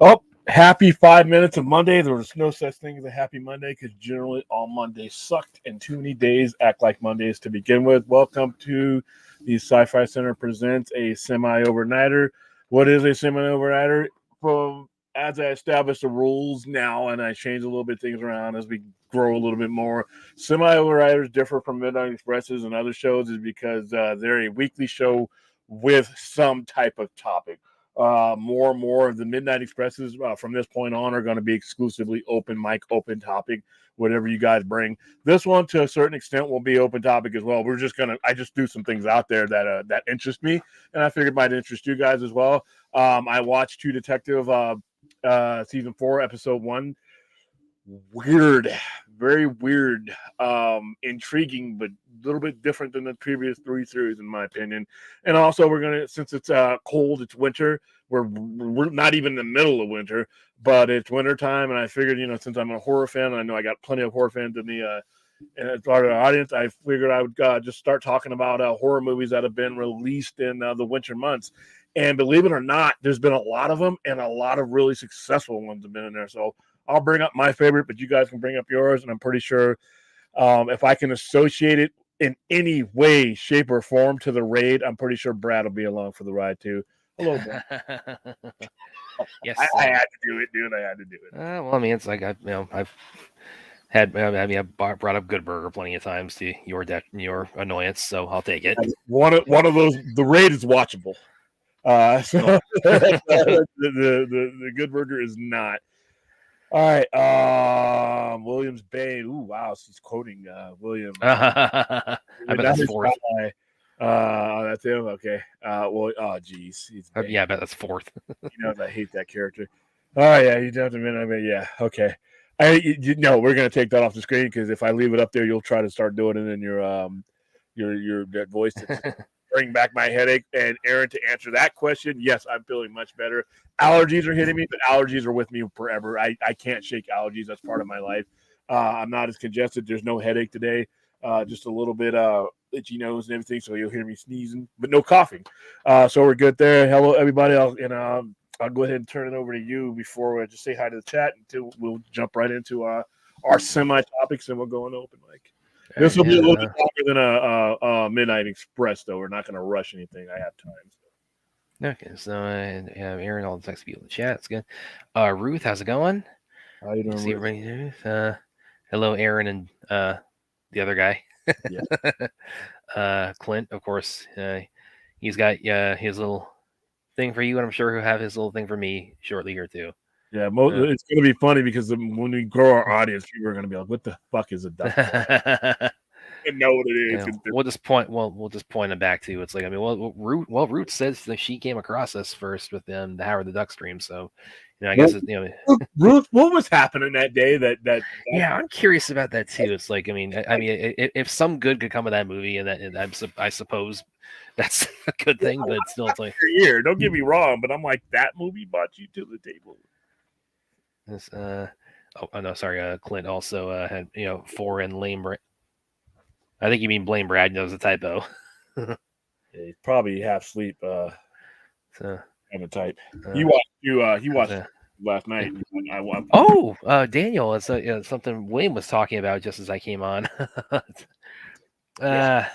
Oh, happy 5 minutes of Monday. There was no such thing as a happy Monday because generally all Mondays sucked and too many days act like Mondays to begin with. Welcome to the Sci-Fi Center presents a semi-overnighter. What is a semi-overnighter? From as I establish the rules now and I change a little bit things around as we grow a little bit more. Semi-overnighters differ from Midnight Expresses and other shows is because they're a weekly show with some type of topic. More and more of the Midnight Expresses from this point on are going to be exclusively open mic, open topic, whatever you guys bring. This one, to a certain extent, will be open topic as well. I just do some things out there that interest me, and I figured might interest you guys as well. I watched True Detective season 4, episode 1. Weird, very weird, intriguing, but a little bit different than the previous 3 series, in my opinion. And also, we're gonna, since it's cold, it's winter. We're not even in the middle of winter, but it's winter time, and I figured, since I'm a horror fan, I know I got plenty of horror fans in the part of the audience. I figured I would just start talking about horror movies that have been released in the winter months. And believe it or not, there's been a lot of them, and a lot of really successful ones have been in there. So I'll bring up my favorite, but you guys can bring up yours. And I'm pretty sure if I can associate it in any way, shape, or form to the raid, I'm pretty sure Brad will be along for the ride too. Hello, Brad. Yes, I had to do it, dude. I had to do it. well, I mean, it's like I've had. I mean, I brought up Good Burger plenty of times to your annoyance, so I'll take it. One of those. The raid is watchable. So the Good Burger is not. All right, Williams Bay. Ooh, wow, she's quoting William. I bet that's fourth. That's him. Okay. Oh, geez. Yeah, I bet that's fourth. He knows I hate that character. Oh yeah, you don't have to admit. I mean, yeah. Okay. No, we're gonna take that off the screen because if I leave it up there, you'll try to start doing it in your that voice. Bring back my headache. And Aaron, to answer that question, yes, I'm feeling much better. Allergies are hitting me, but allergies are with me forever. I can't shake allergies. That's part of my life. I'm not as congested. There's no headache today. Just a little bit itchy nose and everything, so you'll hear me sneezing, but no coughing. So we're good there. Hello, everybody. I'll go ahead and turn it over to you before we just say hi to the chat until we'll jump right into our semi topics and we'll go on open mic. This will be a little bit longer than a Midnight Express, though. We're not going to rush anything. I have time. So. Okay, so I have Aaron, all the text people in the chat. It's good. Ruth, how's it going? How you doing, see everybody? Hello, Aaron, and the other guy. Yeah. Clint, of course. He's got his little thing for you, and I'm sure he'll have his little thing for me shortly here too. Yeah, it's going to be funny because when we grow our audience, people are going to be like, "What the fuck is a duck?" And know what it is. Yeah, we'll just point it back to. It's like, I mean, Root says that she came across us first with the Howard the Duck stream. So, I guess Ruth, what was happening that day? That yeah, I'm curious about that too. It's like, I mean, if some good could come of that movie, and I suppose that's a good thing, but still, it's like year. Don't get me wrong, but I'm like, that movie brought you to the table. This, oh no, sorry. Clint also had 4 and lame. I think you mean blame Brad. Knows the typo. Yeah, he's probably half sleep. So kind of type. He watched last night. Daniel, it's something William was talking about just as I came on. There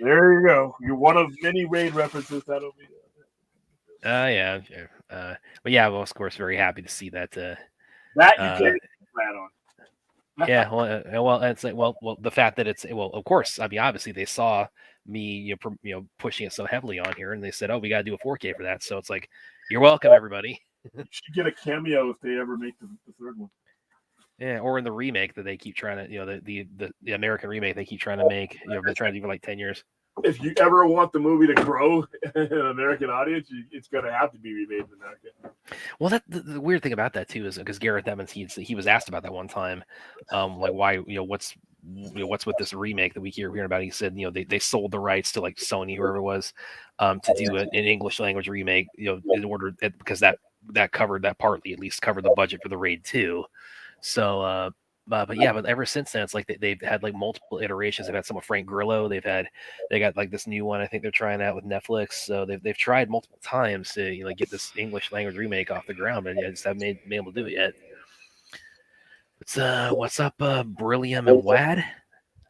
you go. You're one of many raid references that'll be. Yeah. But yeah, I was of course very happy to see that. That you can't plan on. Yeah, well, it's like, well, the fact that of course, I mean, obviously they saw me, pushing it so heavily on here, and they said, "Oh, we got to do a 4K for that." So it's like, you're welcome, everybody. You should get a cameo if they ever make the third one. Yeah, or in the remake that they keep trying to, the American remake they keep trying to make. They're trying to do for like 10 years. If you ever want the movie to grow an American audience, it's going to have to be remade in America. Well, the weird thing about that too is because Gareth Evans, he was asked about that one time, like why, what's with this remake that we hearing about. He said, they sold the rights to like Sony, whoever it was, to do an English language remake, in order because that covered that partly at least covered the budget for the Raid 2. So but ever since then, it's like they've had like multiple iterations. They've had some with Frank Grillo. They got like this new one. I think they're trying out with Netflix. So they've tried multiple times to get this English language remake off the ground, but yeah, just haven't been able to do it yet. What's up, Brillium and Wad?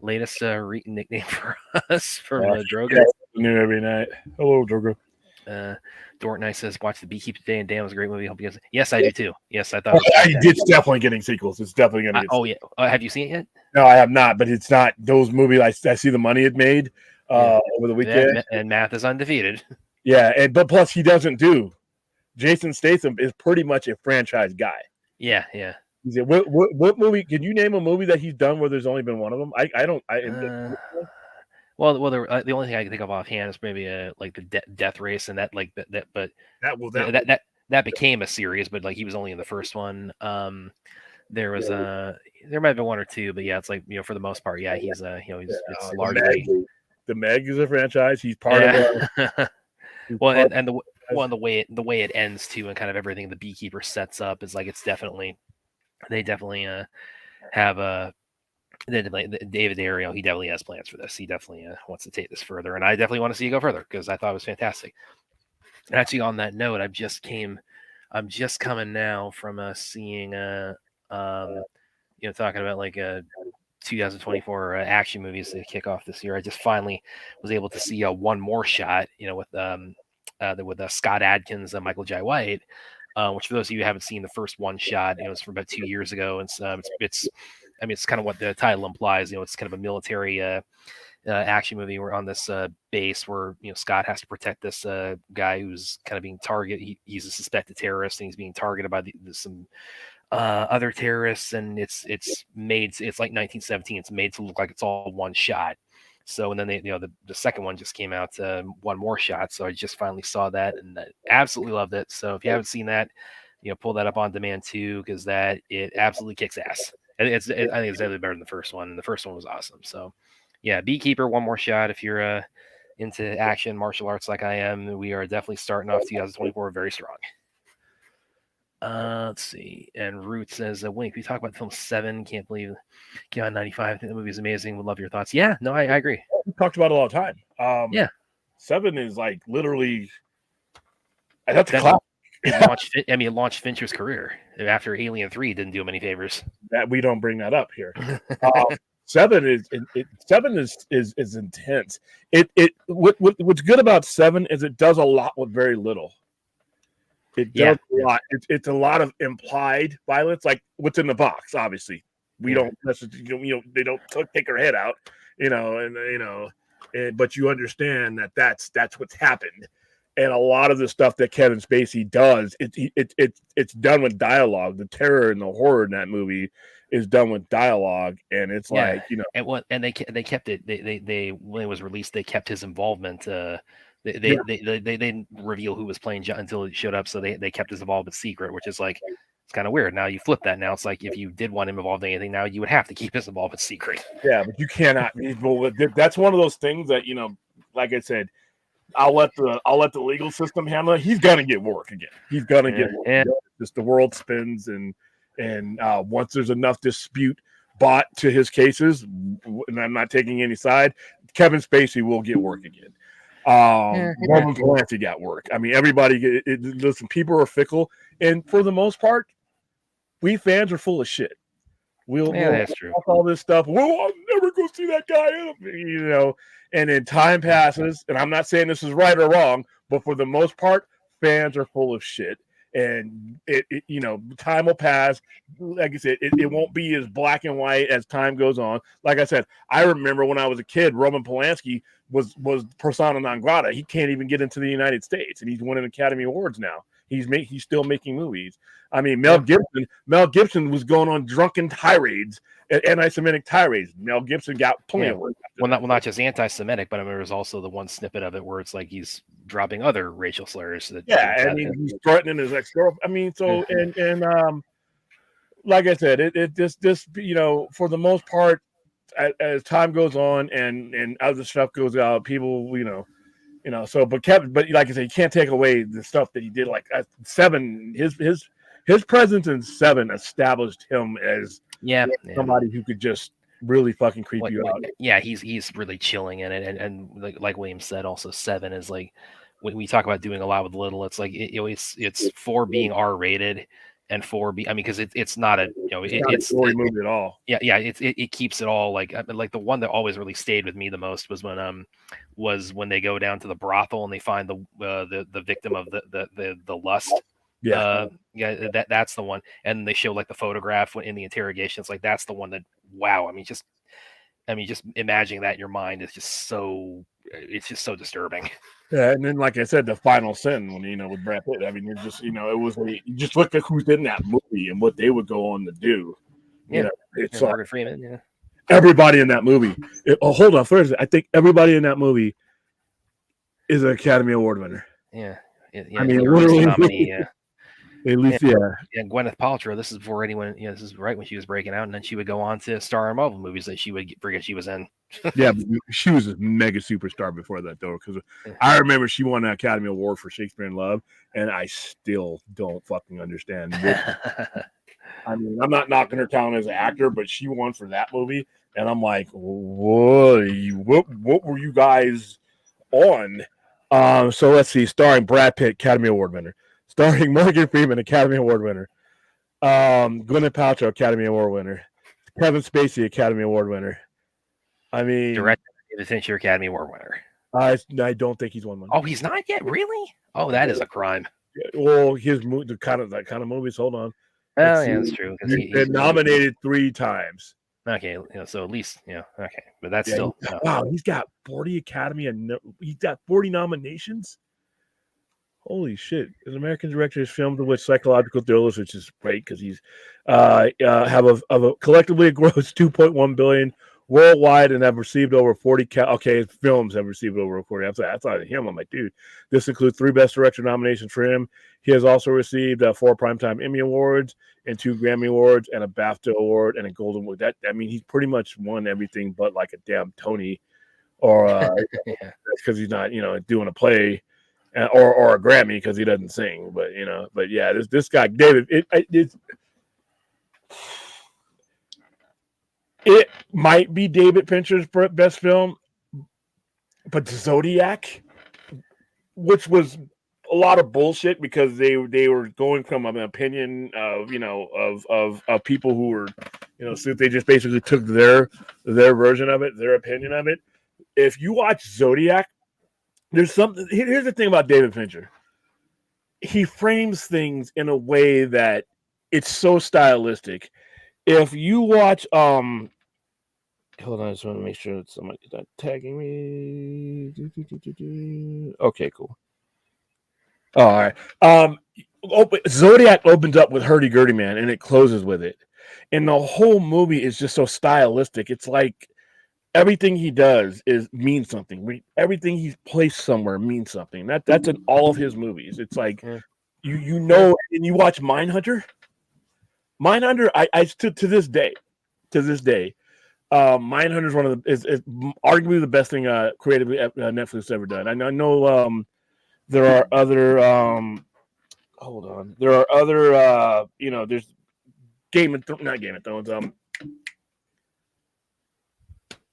Latest nickname for us from Drogo. New every night. Hello, Drogo. Dork Knight says, "Watch The Beekeeper today, and Dan was a great movie. Hope you guys." Yes, I do too. Yes, I thought it's definitely getting sequels. It's definitely going to. Oh yeah, have you seen it yet? No, I have not. But it's not those movies. I see the money it made over the weekend, and math is undefeated. Yeah, but plus he doesn't do. Jason Statham is pretty much a franchise guy. Yeah. What movie? Can you name a movie that he's done where there's only been one of them? I don't. Well, the only thing I can think of offhand is maybe like the Death Race, and that became a series, but like he was only in the first one. There was there might have been one or two, but yeah, it's like for the most part, yeah, he's it's largely the Meg is a franchise. He's part of well, and the way it ends too, and kind of everything the Beekeeper sets up is like they definitely have David Ariel, he definitely has plans for this. He definitely wants to take this further, and I definitely want to see it go further because I thought it was fantastic. And actually, on that note, I'm just coming now from seeing talking about like 2024 action movies to kick off this year. I just finally was able to see One More Shot, with Scott Adkins and Michael Jai White. Which for those of you who haven't seen the first One Shot, it's from about 2 years ago, and it's kind of what the title implies. It's kind of a military action movie. We're on this base where Scott has to protect this guy who's kind of being targeted. He's a suspected terrorist, and he's being targeted by some other terrorists. And it's like 1917. It's made to look like it's all one shot. So, and then the second one just came out, One More Shot. So I just finally saw that and I absolutely loved it. So if you haven't seen that, pull that up on demand too, because it absolutely kicks ass. And I think it's definitely better than the first one. And the first one was awesome. So yeah, Beekeeper, One More Shot. If you're into action, martial arts like I am, we are definitely starting off 2024 very strong. Let's see. And Root says, Wink, we talk about film 7. Can't believe it came out in 95. I think the movie is amazing. Would love your thoughts. Yeah, no, I agree. We talked about it all the time. Yeah. 7 is like literally. That's a classic. It launched Fincher's career after Alien 3 didn't do him any favors. That we don't bring that up here. 7 is intense. What's good about 7 is it does a lot with very little. It does a lot. It's a lot of implied violence, like what's in the box. Obviously, we don't necessarily, they don't take her head out, but you understand that's what's happened. And a lot of the stuff that Kevin Spacey does, it's done with dialogue. The terror and the horror in that movie is done with dialogue, and it's like and they kept it. They when it was released, they kept his involvement. They didn't reveal who was playing John until it showed up, so they kept his involvement secret, which is like it's kind of weird. Now you flip that. Now it's like if you did want him involved in anything, now you would have to keep his involvement secret. Yeah, but you cannot. That's one of those things that like I said. I'll let the legal system handle it. He's gonna get work again. He's gonna get work. Yeah. Just the world spins, and once there's enough dispute brought to his cases, and I'm not taking any side, Kevin Spacey will get work again. Roman Polanski got work. I mean, everybody. Listen, people are fickle, and for the most part, we fans are full of shit. That's true. All this stuff. Well, I'll never go see that guy. And then time passes, and I'm not saying this is right or wrong, but for the most part, fans are full of shit. And time will pass. Like I said, it won't be as black and white as time goes on. Like I said, I remember when I was a kid, Roman Polanski was persona non grata. He can't even get into the United States, and he's winning Academy Awards now. He's still making movies. I mean, Mel Gibson was going on drunken tirades, anti-Semitic tirades. Mel Gibson got plenty of work. Well, not just anti-Semitic, but I mean, there was also the one snippet of it where it's like he's dropping other racial slurs. He's threatening his ex-girlfriend. I mean, so and like I said, it just for the most part, as time goes on and other stuff goes out, people but like I said, you can't take away the stuff that he did. Like 7, his presence in 7 established him as Yeah, somebody who could just really fucking creep you out. Yeah, he's really chilling in it, and like William said, also Seven is like when we talk about doing a lot with little, it's like it's for being R rated and for I mean, because it's not a It's not a gory movie at all. Yeah, it keeps it all like the one that always really stayed with me the most was when they go down to the brothel and they find the victim of the lust. Yeah. That's the one, and they show like the photograph in the interrogation. It's like that's the one that wow. I mean, just imagining that in your mind is just so it's just so disturbing. Yeah, and then like I said, the final sin when with Brad Pitt. I mean, you're just it was you just look at who's in that movie and what they would go on to do. Yeah, it's Morgan Freeman. Yeah, everybody in that movie. Hold on, first, I think everybody in that movie is an Academy Award winner. Yeah. I mean, literally, nominee, yeah. At least, yeah. And Gwyneth Paltrow, this is before anyone, this is right when she was breaking out, and then she would go on to star in Marvel movies that she would forget she was in. Yeah, but she was a mega superstar before that, though, because I remember she won an Academy Award for Shakespeare in Love, and I still don't fucking understand. I mean, I'm not knocking her talent as an actor, but she won for that movie, and I'm like, what were you guys on? So let's see, starring Brad Pitt, Academy Award winner. Starring Morgan Freeman, Academy Award winner. Gwyneth Paltrow, Academy Award winner. Kevin Spacey, Academy Award winner. I mean, director David Fincher, Academy Award winner. I don't think he's won one. Oh, he's not yet, really? Oh, that is a crime. Well, his that kind of movies. Hold on. Oh, yeah, that's true. He's been nominated 3 times. Okay, so at least okay, but that's still wow. He's got 40 Academy and he's got 40 nominations. Holy shit! As an American director, has filmed with psychological thrillers, which is great because he's have a collectively grossed 2.1 billion worldwide and have received over 40. His films have received over 40. I thought of him. I'm like, dude, this includes 3 Best Director nominations for him. He has also received 4 Primetime Emmy Awards and 2 Grammy Awards and a BAFTA Award and a Golden Award. He's pretty much won everything but like a damn Tony, or because he's not doing a play. Or a Grammy because he doesn't sing, but yeah, this guy David, it might be David Fincher's best film, but Zodiac, which was a lot of bullshit because they were going from an opinion of of people who were so they just basically took their version of it, their opinion of it. If you watch Zodiac, there's something. Here's the thing about David Fincher. He frames things in a way that it's so stylistic. If you watch, hold on, I just want to make sure that somebody's not tagging me. Okay, cool. All right. Zodiac opens up with Hurdy Gurdy Man, and it closes with it. And the whole movie is just so stylistic. It's like everything he does means something. Everything he's placed somewhere means something. That's in all of his movies. It's like and you watch Mindhunter. Mindhunter, I to this day, Mindhunter is one of is arguably the best thing creatively Netflix ever done. I know there are other hold on, there are other there's not Game of Thrones,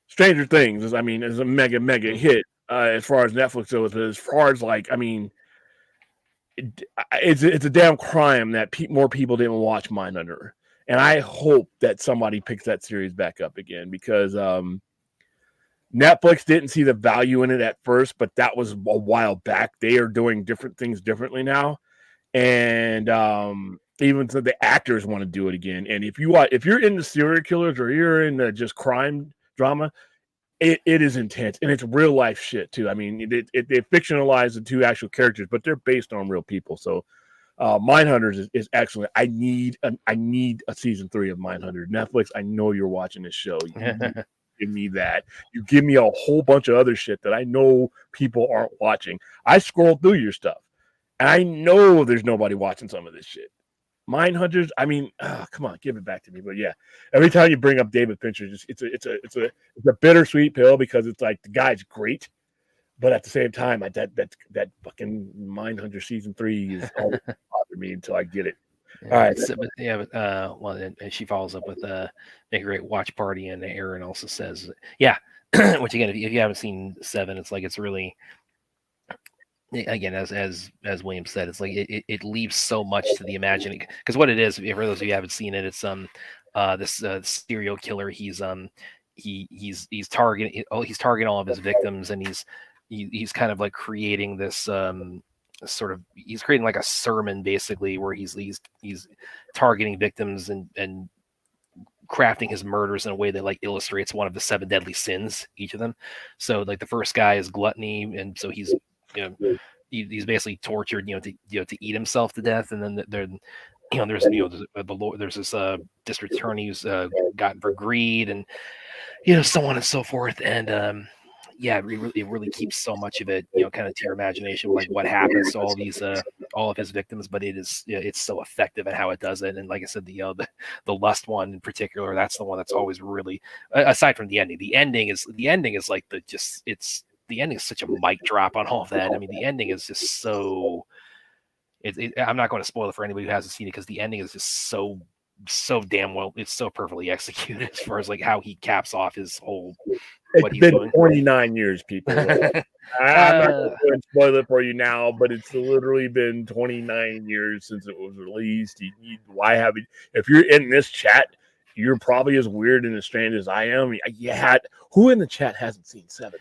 Stranger Things is a mega hit as far as Netflix goes, but as far as it's a damn crime that more people didn't watch Mindhunter, and I hope that somebody picks that series back up again because Netflix didn't see the value in it at first, but that was a while back. They are doing different things differently now, and even so, the actors want to do it again. And if you're into serial killers or you're into just crime drama, it is intense and it's real life shit too. I mean, they fictionalize the 2 actual characters, but they're based on real people. So, Mindhunters is excellent. I need a season 3 of Mindhunter. Netflix, I know you're watching this show. Give me that. You give me a whole bunch of other shit that I know people aren't watching. I scroll through your stuff, and I know there's nobody watching some of this shit. Mindhunters, I mean, come on, give it back to me. But yeah, every time you bring up David Fincher, it's a bittersweet pill because it's like the guy's great, but at the same time, that fucking Mindhunter season 3 is always bothering me until I get it. All right. Well, and she follows up with make a great watch party, and Aaron also says, yeah, which again, if you haven't seen Seven, it's like it's really again as William said, it's like it leaves so much to the imagining because what it is, for those of you who haven't seen it, it's this serial killer. He's targeting all of his victims, and he's kind of like creating this he's creating like a sermon basically where he's targeting victims and crafting his murders in a way that like illustrates one of the seven deadly sins, each of them. So like the first guy is gluttony, and so he's he's basically tortured to eat himself to death, and then there's there's this district attorney who's gotten for greed, and so on and so forth. And it really keeps so much of it, kind of to your imagination, like what happens to all of his victims. But it's so effective at how it does it. And like I said, the lust one in particular, that's the one that's always really, aside from the ending. The ending is like the ending is such a mic drop on all of that. I mean, the ending is just so. I'm not going to spoil it for anybody who hasn't seen it because the ending is just so damn well. It's so perfectly executed as far as like how he caps off his whole. It's been 29 years, people. I'm not going to spoil it for you now, but it's literally been 29 years since it was released. If you're in this chat, you're probably as weird and as strange as I am. Who in the chat hasn't seen Seven?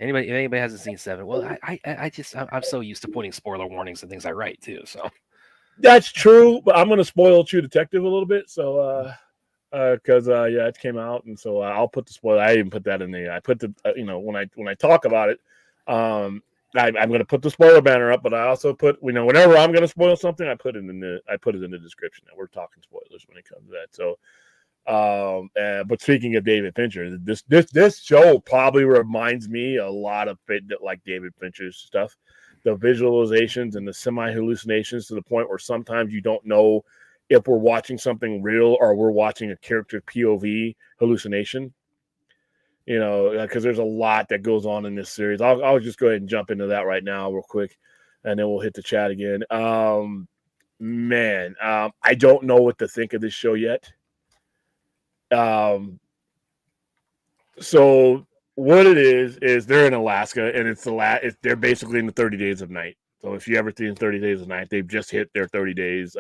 Anybody hasn't seen Seven? Well, I'm so used to putting spoiler warnings and things I write too. So that's true, but I'm going to spoil True Detective a little bit. So, because it came out, and so I'll put the spoiler. I even put that in the. I put the when I talk about it, I'm going to put the spoiler banner up, but I also put whenever I'm going to spoil something, I put it in the description. That we're talking spoilers when it comes to that. So. But speaking of David Fincher, this show probably reminds me a lot of like David Fincher's stuff, the visualizations and the semi hallucinations to the point where sometimes you don't know if we're watching something real or we're watching a character POV hallucination. Because there's a lot that goes on in this series. I'll just go ahead and jump into that right now real quick, and then we'll hit the chat again. I don't know what to think of this show yet. So what it is they're in Alaska, and they're basically in the 30 days of night. So if you ever seen 30 days of night, they've just hit their 30 days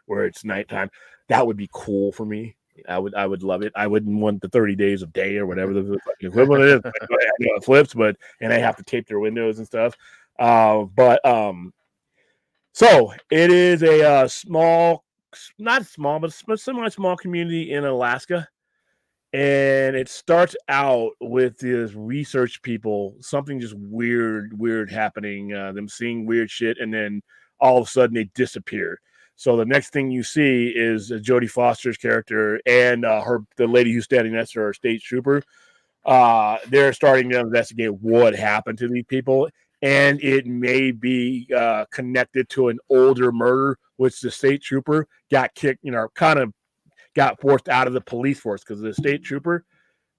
where it's nighttime. That would be cool for me. I would love it. I wouldn't want the 30 days of day or whatever the equivalent is. It flips, and they have to tape their windows and stuff. So it is a small, not small, but semi-small community in Alaska. And it starts out with these research people, something just weird happening, them seeing weird shit, and then all of a sudden they disappear. So the next thing you see is Jodie Foster's character and the lady who's standing next to her, state trooper. They're starting to investigate what happened to these people, and it may be connected to an older murder, which the state trooper got kicked, kind of got forced out of the police force because the state trooper,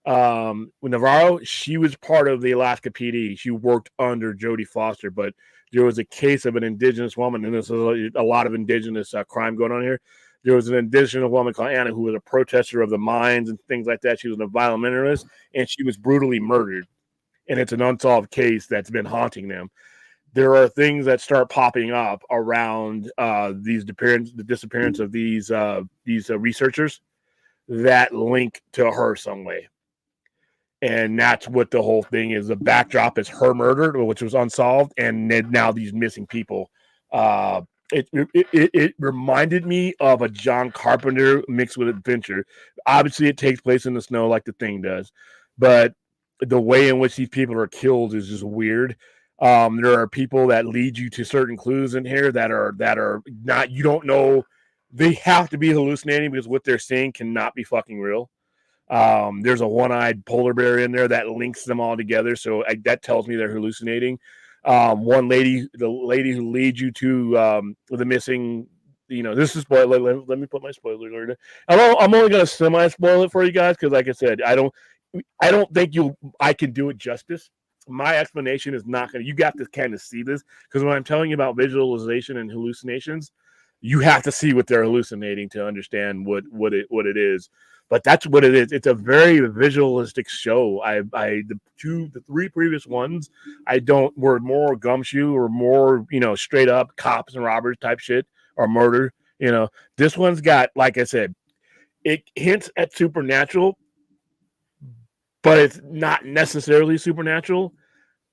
Navarro, she was part of the Alaska PD. She worked under Jodie Foster, but there was a case of an indigenous woman, and there's a lot of indigenous crime going on here. There was an indigenous woman called Anna who was a protester of the mines and things like that. She was an environmentalist, and she was brutally murdered. And it's an unsolved case that's been haunting them. There are things that start popping up around the disappearance of these researchers that link to her some way. And that's what the whole thing is. The backdrop is her murder, which was unsolved, and now these missing people. It reminded me of a John Carpenter mixed with adventure. Obviously, it takes place in the snow like The Thing does, but the way in which these people are killed is just weird. There are people that lead you to certain clues in here that are not, you don't know. They have to be hallucinating because what they're saying cannot be fucking real. There's a one-eyed polar bear in there that links them all together. So that tells me they're hallucinating. The lady who leads you to the missing, this is spoiler. Let me put my spoiler alert. I'm only going to semi-spoil it for you guys because, like I said, I don't think I can do it justice. My explanation is not going to, you got to kind of see this because when I'm telling you about visualization and hallucinations, You have to see what they're hallucinating to understand what it is. But that's what it is. It's a very visualistic show. The three previous ones were more gumshoe or more, straight up cops and robbers type shit or murder. This one's got, like I said, it hints at supernatural, but it's not necessarily supernatural.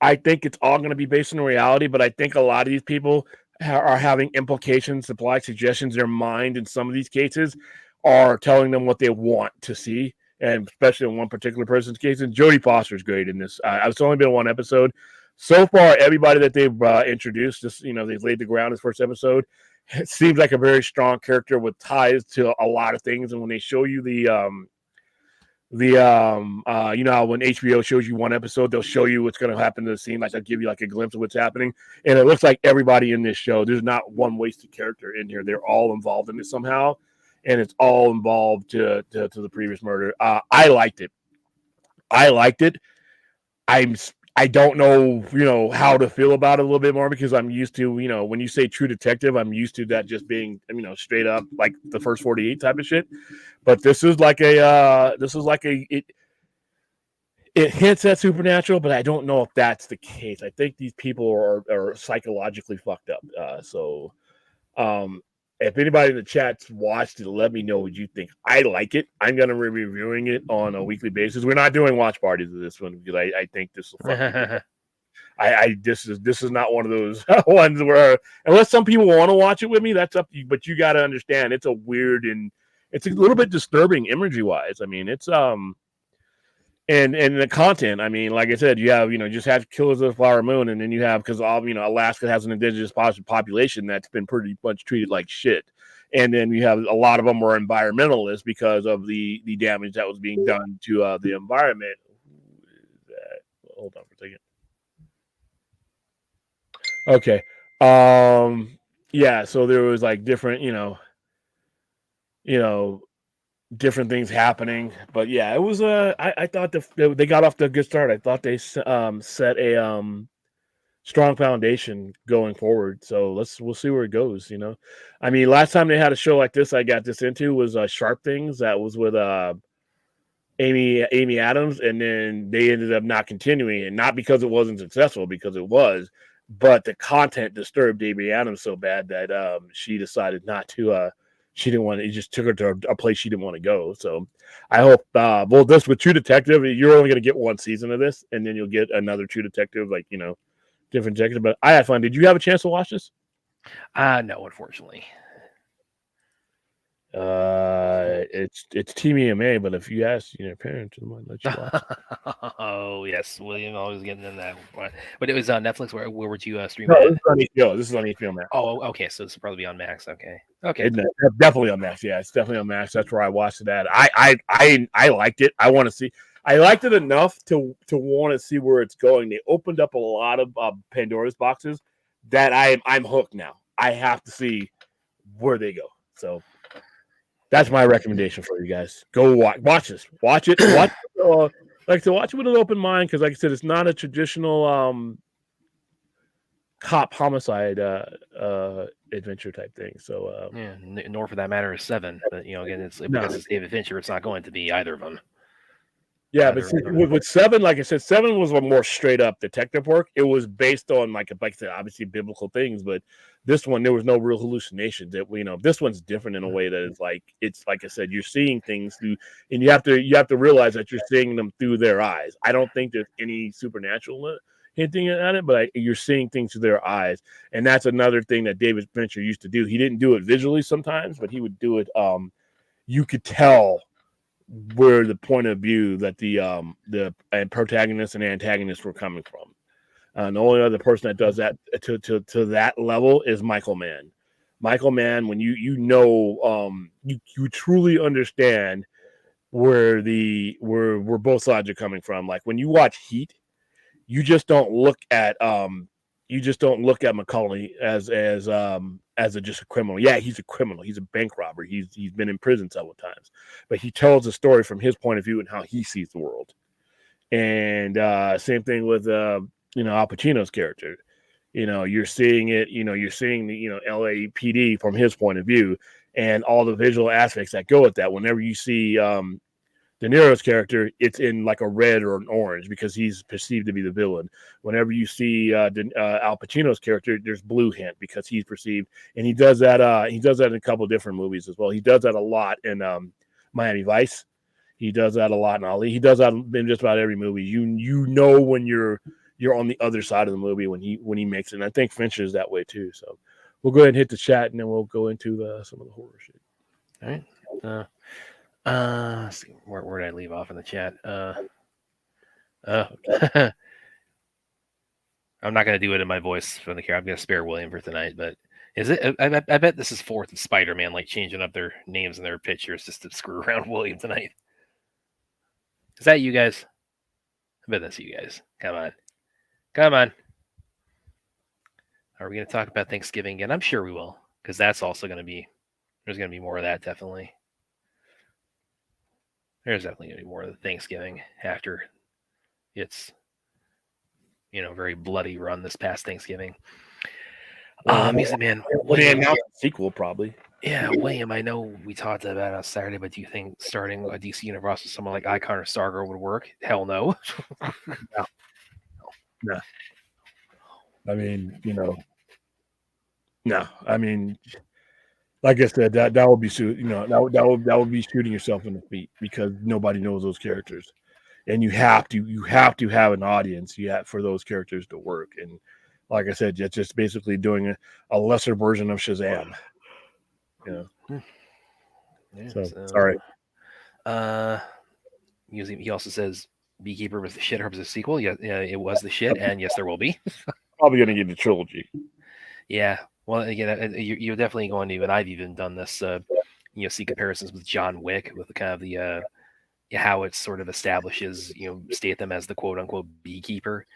I think it's all going to be based on reality, but I think a lot of these people are having implications, supply suggestions. Their mind, in some of these cases, are telling them what they want to see, and especially in one particular person's case. And Jodie Foster's great in this. It's only been one episode so far. Everybody that they've introduced, they've laid the ground. This first episode, it seems like a very strong character with ties to a lot of things. And when they show you how when HBO shows you one episode, they'll show you what's going to happen to the scene. Like they'll give you like a glimpse of what's happening, and it looks like everybody in this show, there's not one wasted character in here. They're all involved in it somehow, and it's all involved to the previous murder. I liked it. I don't know, how to feel about it a little bit more, because I'm used to, when you say True Detective, I'm used to that just being, straight up like the first 48 type of shit. But this is like it hints at supernatural, but I don't know if that's the case. I think these people are psychologically fucked up. If anybody in the chat's watched it, let me know what you think. I like it. I'm going to be reviewing it on a weekly basis. We're not doing watch parties of this one because I think this will fucking this is not one of those ones where, unless some people want to watch it with me, that's up to you. But you got to understand, it's a weird and it's a little bit disturbing imagery wise. I mean, it's and the content. I mean, like I said, you have just have Killers of the Flower Moon, and then you have, because all Alaska has an indigenous population that's been pretty much treated like shit, and then you have a lot of them were environmentalists because of the damage that was being done to the environment. Hold on for a second. Okay. Yeah. So there was like different, different things happening, but yeah, it was I thought they got off to a good start. I thought they set a strong foundation going forward. So we'll see where it goes. I mean, last time they had a show like this, I got this into was Sharp Things. That was with Amy Adams, and then they ended up not continuing it, not because it wasn't successful, because it was, but the content disturbed Amy Adams so bad that she decided not to. She didn't want it. It just took her to a place she didn't want to go. So I hope, this with True Detective, you're only going to get one season of this, and then you'll get another True Detective, like, different detective. But I had fun. Did you have a chance to watch this? No, unfortunately. It's TMA, but if you ask your parents, they might let you watch it. Oh yes, William always getting in that one. But it was on Netflix. Where would you stream No, it? This is on HBO Max. Oh, okay. So this will probably be on Max. Okay. It's definitely on Max. Yeah, it's definitely on Max. That's where I watched it at. I liked it. I want to see. I liked it enough to want to see where it's going. They opened up a lot of Pandora's boxes that I'm hooked now. I have to see where they go. So that's my recommendation for you guys. Go watch this. Watch it. Watch it with an open mind, because, like I said, it's not a traditional cop homicide adventure type thing. So yeah, nor for that matter is Seven. But again, because it's David Fincher, it's not going to be either of them. Yeah, but with Seven, like I said, Seven was a more straight up detective work. It was based on like I said, obviously biblical things, but this one there was no real hallucinations. That this one's different in a way that it's like I said, you're seeing things through, and you have to realize that you're seeing them through their eyes. I don't think there's any supernatural hinting at it, but you're seeing things through their eyes, and that's another thing that David Fincher used to do. He didn't do it visually sometimes, but he would do it. You could tell where the point of view that the protagonist and antagonist were coming from. The only other person that does that to that level is Michael Mann. Michael Mann, when you truly understand where both sides are coming from. Like when you watch Heat, you just don't look at Macaulay as just a criminal. Yeah, he's a criminal. He's a bank robber. He's been in prison several times, but he tells a story from his point of view and how he sees the world. And same thing with Al Pacino's character. You're seeing it. You're seeing the LAPD from his point of view, and all the visual aspects that go with that. Whenever you see De Niro's character, it's in like a red or an orange because he's perceived to be the villain. Whenever you see Al Pacino's character, there's blue hint because he's perceived, and he does that. He does that in a couple of different movies as well. He does that a lot in Miami Vice. He does that a lot in Ali. He does that in just about every movie. You know when you're on the other side of the movie when he makes it. And I think Fincher is that way too. So we'll go ahead and hit the chat, and then we'll go into some of the horror shit. All right. Let's see, where did I leave off in the chat? I'm not going to do it in my voice from the camera. I'm going to spare William for tonight. But is it? I bet this is fourth and Spider-Man, like changing up their names and their pictures just to screw around William tonight. Is that you guys? I bet that's you guys. Come on. Are we going to talk about Thanksgiving again? I'm sure we will, because that's also going to be. There's going to be more of that, definitely. There's definitely going to be more of the Thanksgiving after it's, very bloody run this past Thanksgiving. Music Man. Well, they announced a sequel, probably. Yeah, William, I know we talked about it on Saturday, but do you think starting a DC Universe with someone like Icon or Stargirl would work? Hell no. No. I mean, no. I mean, like I said, that would be that would be shooting yourself in the feet because nobody knows those characters, and you have to have an audience for those characters to work. And like I said, it's just basically doing a lesser version of Shazam. Yeah, so sorry. He also says Beekeeper was the shit. Herbs a sequel. Yeah, it was the shit, and yes, there will be. Probably going to get the trilogy. Yeah. Well, again, you're definitely going to, and I've even done this. See comparisons with John Wick with the kind of the how it sort of establishes, state them as the quote unquote beekeeper.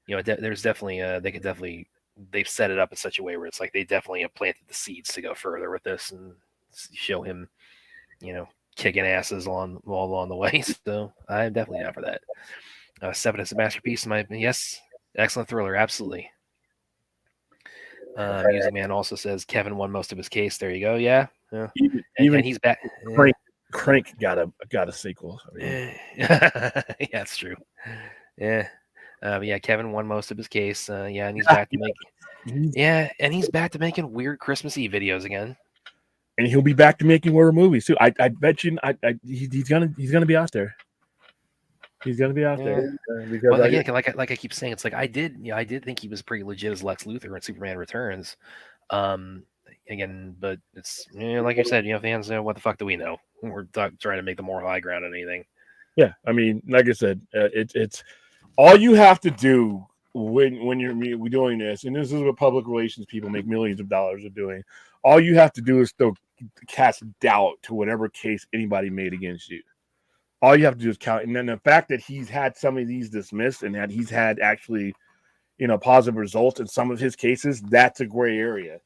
There's definitely they've set it up in such a way where it's like they definitely have planted the seeds to go further with this and show him, kicking asses all along the way. So I'm definitely down for that. Seven is a masterpiece. Yes, excellent thriller, absolutely. Music Man also says Kevin won most of his case. There you go. Yeah. Even he's back. Crank got a sequel. I mean. Yeah, that's true. Yeah. Kevin won most of his case. And he's back to making. Yeah, and he's back to making weird Christmas Eve videos again. And he'll be back to making horror movies too. I bet you. He's gonna be out there. He's gonna be out there because like I keep saying, it's like I did think he was pretty legit as Lex Luthor in Superman Returns. Again, but it's like you said, fans, what the fuck do we know? We're trying to make the moral high ground on anything. Yeah, I mean, like I said, it's all you have to do when you're doing this, and this is what public relations people make millions of dollars of doing. All you have to do is still cast doubt to whatever case anybody made against you. All you have to do is count. And then the fact that he's had some of these dismissed and that he's had actually, positive results in some of his cases, that's a gray area.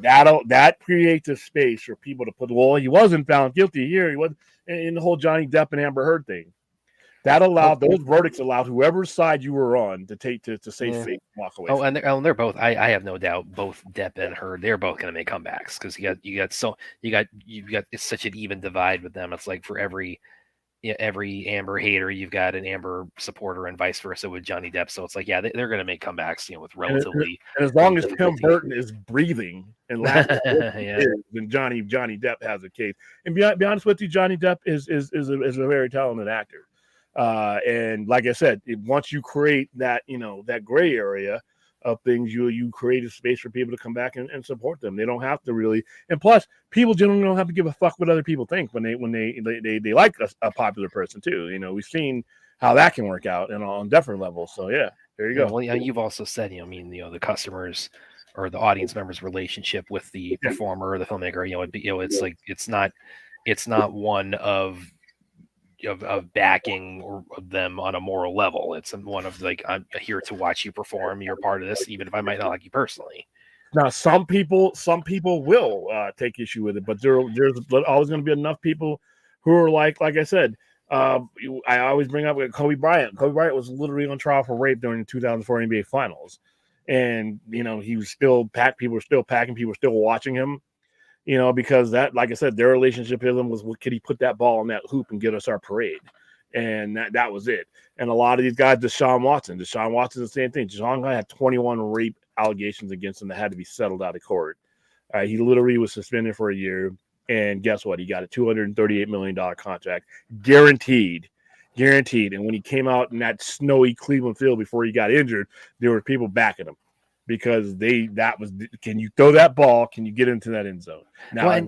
That creates a space for people to put, well, he wasn't found guilty here. He was in the whole Johnny Depp and Amber Heard thing. That allowed those verdicts allowed whoever's side you were on to say fake walk away. Oh, and they're both. I have no doubt both Depp and Heard, they're both going to make comebacks because you've got it's such an even divide with them. It's like for every Amber hater, you've got an Amber supporter, and vice versa with Johnny Depp. So it's like, they're going to make comebacks, with relatively. And as long as Tim Burton is breathing and laughing, then Johnny Depp has a case. And be honest with you, Johnny Depp is a very talented actor. And like I said, once you create that that gray area of things, you create a space for people to come back and support them. They don't have to really, and plus, people generally don't have to give a fuck what other people think when they like a popular person too. We've seen how that can work out and on different levels. So yeah, there you go. Well, you've also said, the customers or the audience members' relationship with the performer or the filmmaker. It's like it's not one of backing or them on a moral level. It's one of like, I'm here to watch you perform. You're part of this, even if I might not like you personally. Now, some people will take issue with it, but there's always going to be enough people who are like I said. I always bring up Kobe Bryant. Kobe Bryant was literally on trial for rape during the 2004 NBA Finals, and he was still packed. People were still packing. People were still watching him. Because that, like I said, their relationship with him was, could he put that ball in that hoop and get us our parade? And that was it. And a lot of these guys, Deshaun Watson, the same thing. Deshaun had 21 rape allegations against him that had to be settled out of court. He literally was suspended for a year. And guess what? He got a $238 million contract, guaranteed. And when he came out in that snowy Cleveland field before he got injured, there were people backing him because can you throw that ball? Can you get into that end zone? Now,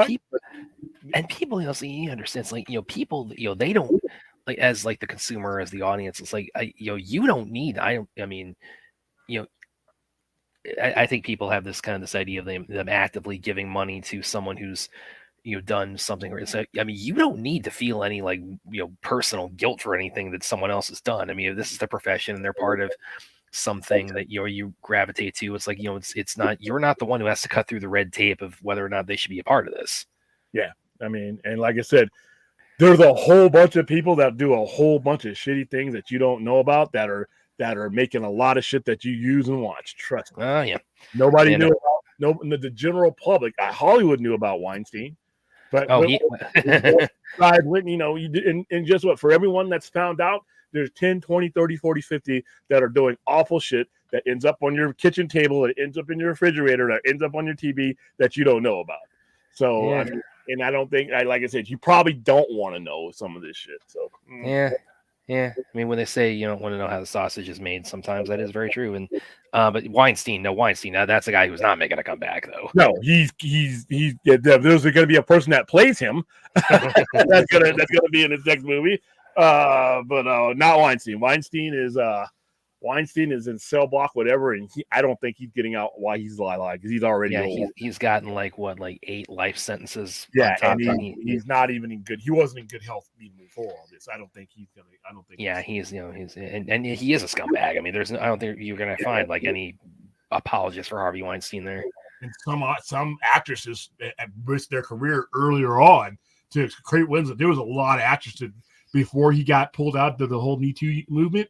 people, so you understand, it's like, people, they don't, like, as like the consumer, as the audience, it's like, you don't need, I think people have this idea of them actively giving money to someone who's done something. So, you don't need to feel any personal guilt for anything that someone else has done. This is their profession and they're part of something that you gravitate to. It's like, it's not, you're not the one who has to cut through the red tape of whether or not they should be a part of this. Yeah. And like I said, there's a whole bunch of people that do a whole bunch of shitty things that you don't know about that are making a lot of shit that you use and watch. Trust me. Oh yeah. Nobody knew about, the general public. Hollywood knew about Weinstein, but and just what, for everyone that's found out, there's 10, 20, 30, 40, 50 that are doing awful shit that ends up on your kitchen table, that ends up in your refrigerator, that ends up on your TV that you don't know about. So, yeah. And I don't think, like I said, you probably don't want to know some of this shit. So, yeah. When they say you don't want to know how the sausage is made, sometimes that is very true. And but Weinstein, now that's a guy who's not making a comeback, though. No, he's there's going to be a person that plays him that's gonna be in his next movie. But not Weinstein. Weinstein is in cell block, whatever, and I don't think he's getting out while he's alive because he's already old. He's gotten 8 life sentences. Yeah, and he's not even in good. He wasn't in good health even before all this. I don't think he's gonna. I don't think. Yeah, he's and he is a scumbag. I don't think you're gonna find any apologists for Harvey Weinstein there. And some actresses risked their career earlier on to create wins. There was a lot of actresses before he got pulled out to the whole Me Too movement.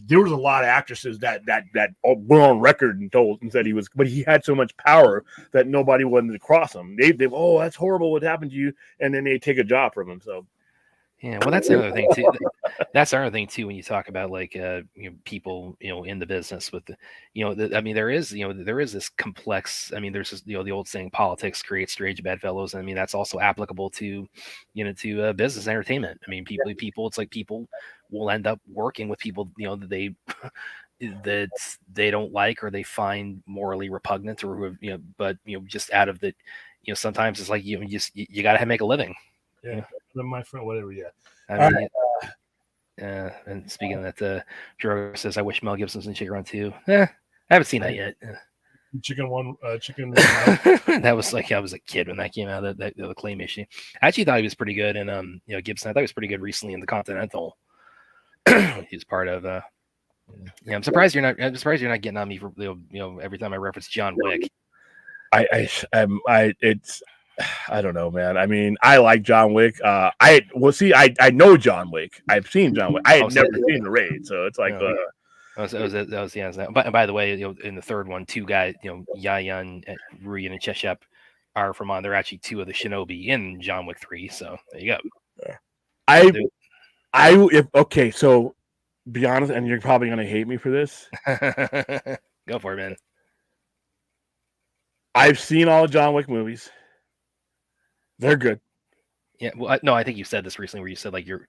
There was a lot of actresses that went on record and said he was, but he had so much power that nobody wanted to cross him. They oh, that's horrible what happened to you, and then they take a job from him. So yeah, well, that's another thing too. That's another thing too when you talk about people in the business with there is this complex. There's this, the old saying, politics creates strange bedfellows, and that's also applicable to business entertainment. People it's like people will end up working with people that they don't like or they find morally repugnant or who have, but just out of the sometimes it's like you got to make a living. Yeah, my friend, whatever. Yeah. And speaking of that, Drogo says, "I wish Mel Gibson's in Chicken Run 2." I haven't seen that yet. Chicken. That was I was a kid when that came out. The claim issue. I actually thought he was pretty good, and Gibson. I thought he was pretty good recently in The Continental. He's part of. I'm surprised you're not. I'm surprised you're not getting on me for every time I reference John Wick. I don't know, man. I like John Wick. I know John Wick. I've seen John Wick. I had never seen The Raid, so it's like. But by the way, in the third one, 2 guys, Yayan, Ruyan, and Cheshep are from on. They're actually 2 of the Shinobi in John Wick 3. So there you go. So be honest, and you're probably gonna hate me for this. Go for it, man. I've seen all of John Wick movies. They're good. Yeah, well, no, I think you said this recently, where you said you're,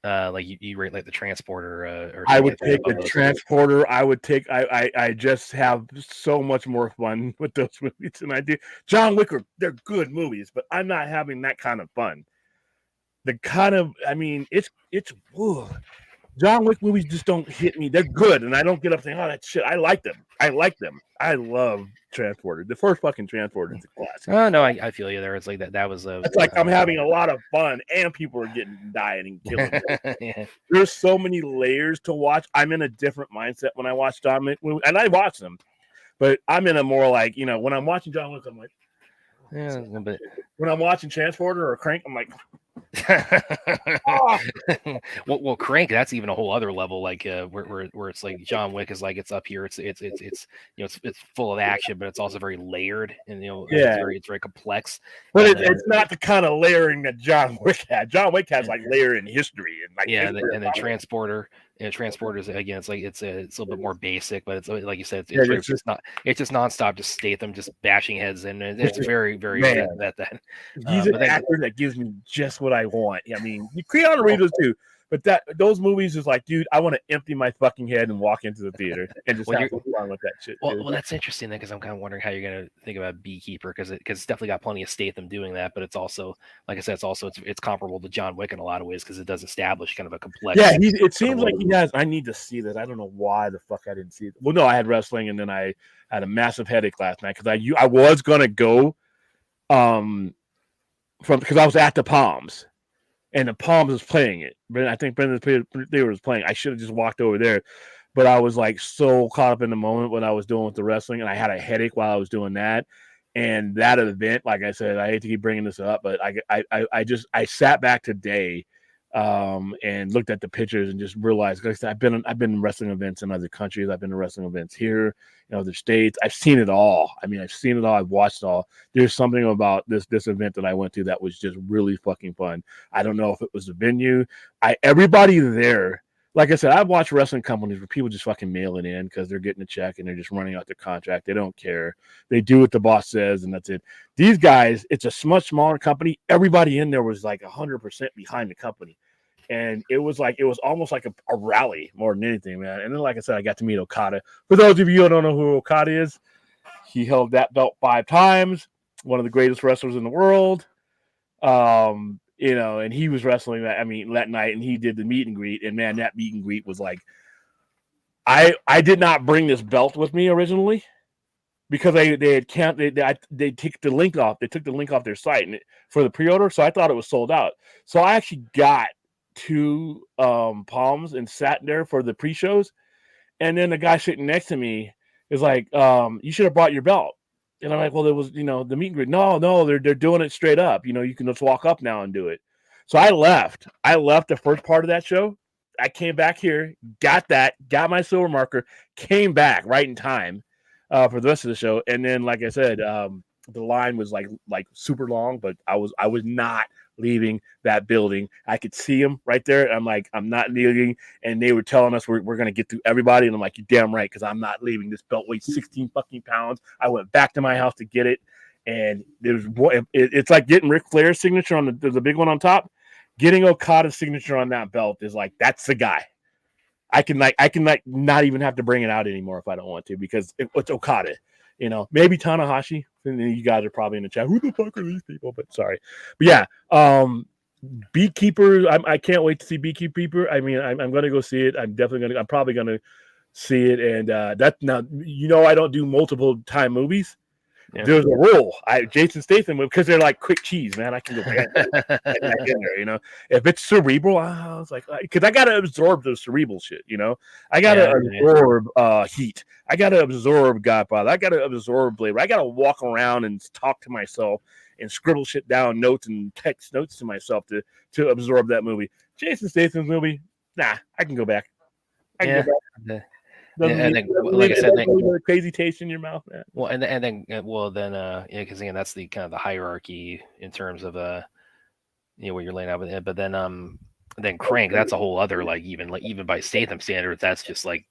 you rate the Transporter. Or I would take the Transporter. I would take. I just have so much more fun with those movies than I do. John Wick they're good movies, but I'm not having that kind of fun. It's. John Wick movies just don't hit me. They're good, and I don't get up saying, "Oh, that shit." I like them. I love Transporter. The first fucking Transporter is a classic. Oh no, I feel you there. It's like that. That was a. It's like I'm having a lot of fun, and people are dying and killing. Yeah. There's so many layers to watch. I'm in a different mindset when I watch John Wick movies, and I watch them, but I'm in a more when I'm watching John Wick, I'm like, yeah, but when I'm watching Transporter or Crank, I'm like, Oh, well, Crank, that's even a whole other level. Like where it's like John Wick is like it's up here. It's full of action, but it's also very layered, and yeah. it's very complex. But And then it's not the kind of layering that John Wick had. John Wick has like layer in history and like yeah, and then Transporters again. It's a little bit more basic, but it's like you said, yeah, it's just nonstop, just Statham just bashing heads in, and it's very man. that. He's an But then actor that gives me just what I want. I mean, Keanu Reeves too, but those movies is like, dude, I want to empty my fucking head and walk into the theater and just have fun with that shit. Well, that's interesting then, because I'm kind of wondering how you're gonna think about Beekeeper, because it's definitely got plenty of Statham doing that, but it's also, like I said, it's comparable to John Wick in a lot of ways, because it does establish kind of a complex. Yeah, it seems like he has. I need to see this. I don't know why the fuck I didn't see it. Well, no, I had wrestling, and then I had a massive headache last night because I was gonna go, because I was at the Palms, and the Palms was playing it. But I think Brendan Theater was playing. I should have just walked over there, but I was like so caught up in the moment when I was doing with the wrestling, and I had a headache while I was doing that. And that event, like I said, I hate to keep bringing this up, but I sat back today, and looked at the pictures and just realized, because I've been in wrestling events in other countries. I've been to wrestling events here in other states. I've seen it all. I mean, I've seen it all. I've watched it all. There's something about this event that I went to that was just really fucking fun. I don't know if it was the venue. Everybody there, like I said, I've watched wrestling companies where people just fucking mail it in because they're getting a check and they're just running out their contract. They don't care. They do what the boss says, and that's it. These guys, it's a much smaller company. Everybody in there was like 100% behind the company. And it was almost like a rally more than anything, man. And then, like I said, I got to meet Okada. For those of you who don't know who Okada is, he held that belt 5 times, one of the greatest wrestlers in the world. And he was wrestling that night, and he did the meet and greet. And man, that meet and greet was like, I did not bring this belt with me originally because they took the link off. They took the link off their site for the pre-order, so I thought it was sold out. So I actually got 2 Palms and sat there for the pre-shows, and then the guy sitting next to me is like, you should have brought your belt. And I'm like, well, there was, the meet and greet. No, they're doing it straight up. You can just walk up now and do it. So I left the first part of that show. I came back here, got my silver marker, came back right in time for the rest of the show. And then, like I said, the line was like super long, but I was not leaving that building. I could see them right there. I'm like, I'm not leaving. And they were telling us we're going to get through everybody. And I'm like, you're damn right, because I'm not leaving. This belt weighs 16 fucking pounds. I went back to my house to get it. And it's like getting Ric Flair's signature there's a big one on top. Getting Okada's signature on that belt is like, that's the guy. I can not even have to bring it out anymore if I don't want to, because it's Okada. Maybe Tanahashi. And you guys are probably in the chat, who the fuck are these people? But sorry. But yeah, Beekeeper. I can't wait to see Beekeeper. I mean, I'm going to go see it. I'm probably going to see it. And now, I don't do multiple time movies. Yeah. There's a rule. Jason Statham, because they're like quick cheese, man. I can go back in there, If it's cerebral, I was like, because I gotta absorb the cerebral shit, I gotta absorb Heat. I gotta absorb Godfather. I gotta absorb Blade. I gotta walk around and talk to myself and scribble shit down, notes and text notes to myself to absorb that movie. Jason Statham's movie, nah, I can go back. I can go back. And then, like I said, crazy taste in your mouth, man. Well, then, because again, that's the kind of the hierarchy in terms of what you're laying out with it. But then Crank, that's a whole other even by Statham standards, that's just like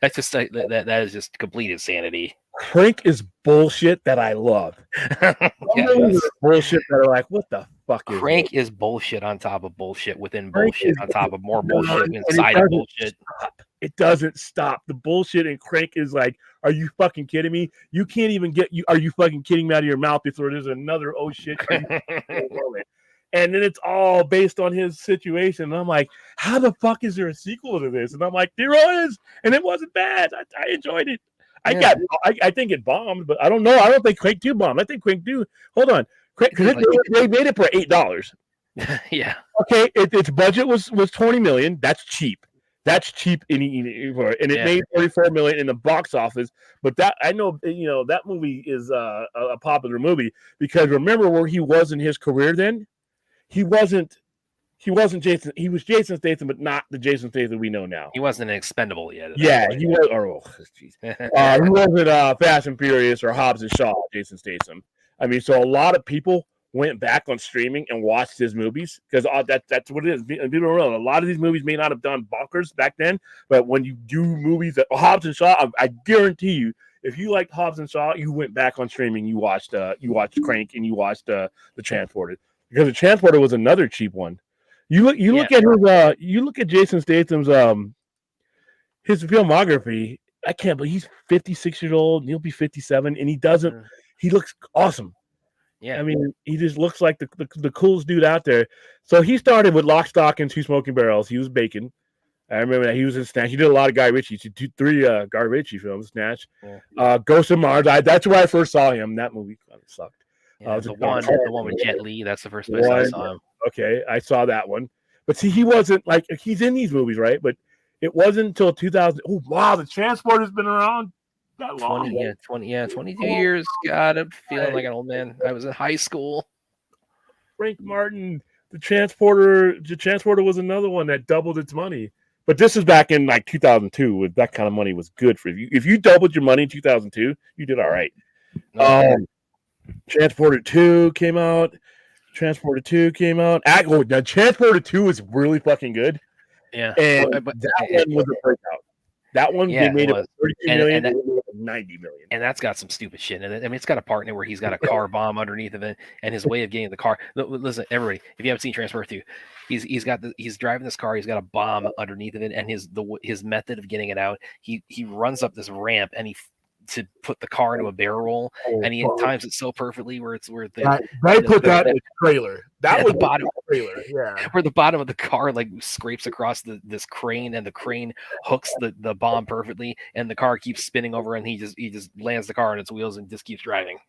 that's just that is just complete insanity. Crank is bullshit that I love. Bullshit that are like, what the fuck is Crank is bullshit on top of bullshit within bullshit on top of more bullshit inside of bullshit. It doesn't stop. The bullshit in Crank is like, are you fucking kidding me? You can't even are you fucking kidding me out of your mouth before there's another oh shit. And then it's all based on his situation. And I'm like, how the fuck is there a sequel to this? And I'm like, there is. And it wasn't bad. I enjoyed it. I think it bombed, but I don't know. I don't think Crank 2 bombed. I think Crank 2, hold on. Crank, because they made it for $8. Yeah. Okay. Its budget was $20 million. That's cheap. That's cheap and it made $34 million in the box office. But that, I know, that movie is a popular movie because remember where he was in his career then? he wasn't Jason. He was Jason Statham, but not the Jason Statham we know now. He wasn't an expendable yet. Yeah, he was. He wasn't Fast and Furious or Hobbs and Shaw. Jason Statham. I mean, so a lot of people went back on streaming and watched his movies because that's what it is. People don't realize a lot of these movies may not have done bonkers back then, but when you do movies that Hobbs and Shaw, I guarantee you, if you liked Hobbs and Shaw, you went back on streaming. You watched Crank and you watched the Transporter, because the Transporter was another cheap one. You look at Jason Statham's his filmography. I can't believe he's 56 years old and he'll be 57 and he looks awesome. Yeah. I mean, he just looks like the coolest dude out there. So he started with Lock, Stock, and Two Smoking Barrels. He was Bacon. I remember that he was in Snatch. He did a lot of Guy Ritchie, three Guy Ritchie films, Snatch. Yeah. Ghost of Mars. That's where I first saw him. That movie kind of sucked. Yeah, the one with Jet Li. That's the first place I saw him. Okay, I saw that one. But see, he wasn't like, he's in these movies, right? But it wasn't until 2000. Oh, wow, the Transporter's been around that long. 22 years. God, I'm feeling like an old man. I was in high school. Frank Martin, the Transporter was another one that doubled its money. But this is back in like 2002, with that kind of money was good for you. If you doubled your money in 2002, you did all right. Transporter 2 came out. Now, Transporter 2 is really fucking good. Yeah. And but that one was a breakout. That one, they made it 32 million and 90 million. And that's got some stupid shit in it. I mean, it's got a part in it where he's got a car bomb underneath of it, and his way of getting the car. Listen, everybody, if you haven't seen Transporter 2, he's driving this car, he's got a bomb underneath of it, and his method of getting it out, he runs up this ramp and to put the car into a barrel roll, and he times it so perfectly where they put that in the trailer. That was the bottom of the trailer, yeah. Where the bottom of the car like scrapes across this crane, and the crane hooks the bomb perfectly, and the car keeps spinning over, and he just lands the car on its wheels and just keeps driving.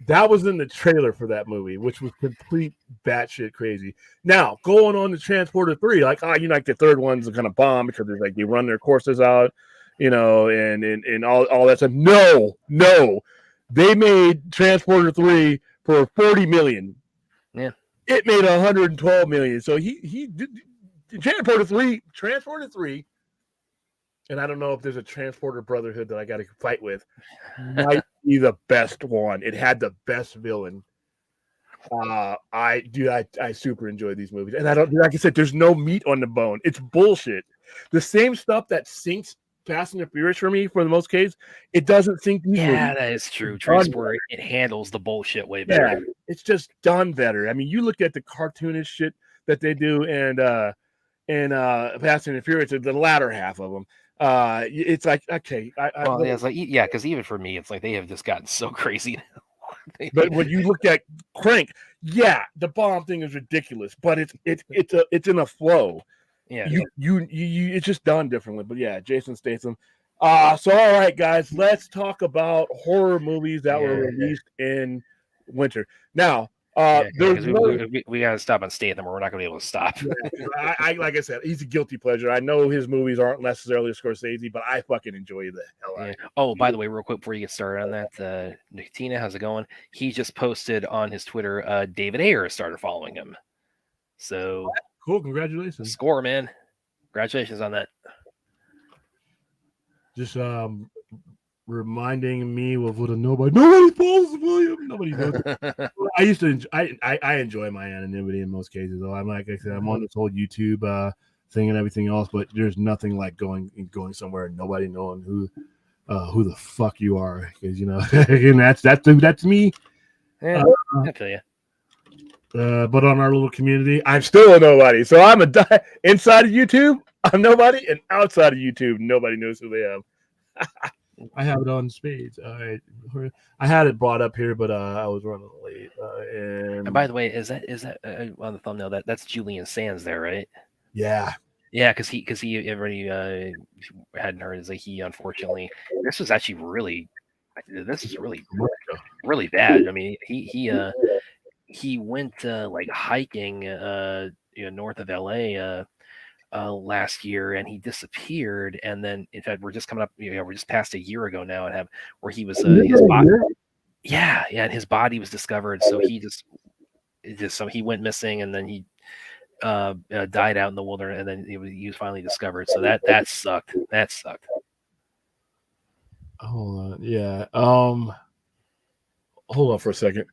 That was in the trailer for that movie, which was complete batshit crazy. Now, going on to Transporter 3, like, the third one's kind of bomb because it's like they run their courses out, and all that stuff. No, they made Transporter 3 for $40 million. Yeah, it made $112 million. So he did Transporter 3, and I don't know if there's a Transporter Brotherhood that I got to fight with. Might be the best one. It had the best villain. I super enjoy these movies, and I don't, like I said, there's no meat on the bone. It's bullshit. The same stuff that sinks Fast and the Furious for me, for the most case, it doesn't sink these movies. That is true. Transporter, it handles the bullshit way better. Yeah, it's just done better. I mean, you look at the cartoonish shit that they do, and Fast and the Furious, the latter half of them. It's like, okay, it's like, because even for me, it's like they have just gotten so crazy. But when you look at Crank, the bomb thing is ridiculous, but it's in a flow. Yeah, you it's just done differently. But yeah, Jason Statham. So all right, guys, let's talk about horror movies that were released in winter. Now, we got to stop on Statham, or we're not going to be able to stop. I like I said, he's a guilty pleasure. I know his movies aren't necessarily Scorsese, but I fucking enjoy the hell out of it. Oh, by the way, real quick before you get started on that, Nicotina, how's it going? He just posted on his Twitter, David Ayer started following him. So cool, congratulations. Score, man. Congratulations on that. Just reminding me of what nobody follows William. Nobody knows. I enjoy my anonymity in most cases, though. I'm like I said, I'm on this whole YouTube thing and everything else, but there's nothing like going somewhere and nobody knowing who the fuck you are, because and that's me. Yeah, I feel you. But on our little community, I'm still a nobody. So I'm inside of YouTube, I'm nobody, and outside of YouTube, nobody knows who they am. I have it on spades. I had it brought up here, but I was running late. And by the way, is that on the thumbnail? That's Julian Sands there, right? Yeah. Yeah, because he everybody hadn't heard, is like he unfortunately, this is really bad. I mean, he went like hiking north of LA last year, and he disappeared, and then in fact we're just coming up, we're just past a year ago now, and where he was his body, and his body was discovered, so he just it just so he went missing, and then he died out in the wilderness, and then he was finally discovered. So that sucked. That sucked. Hold on. Yeah. Hold on for a second.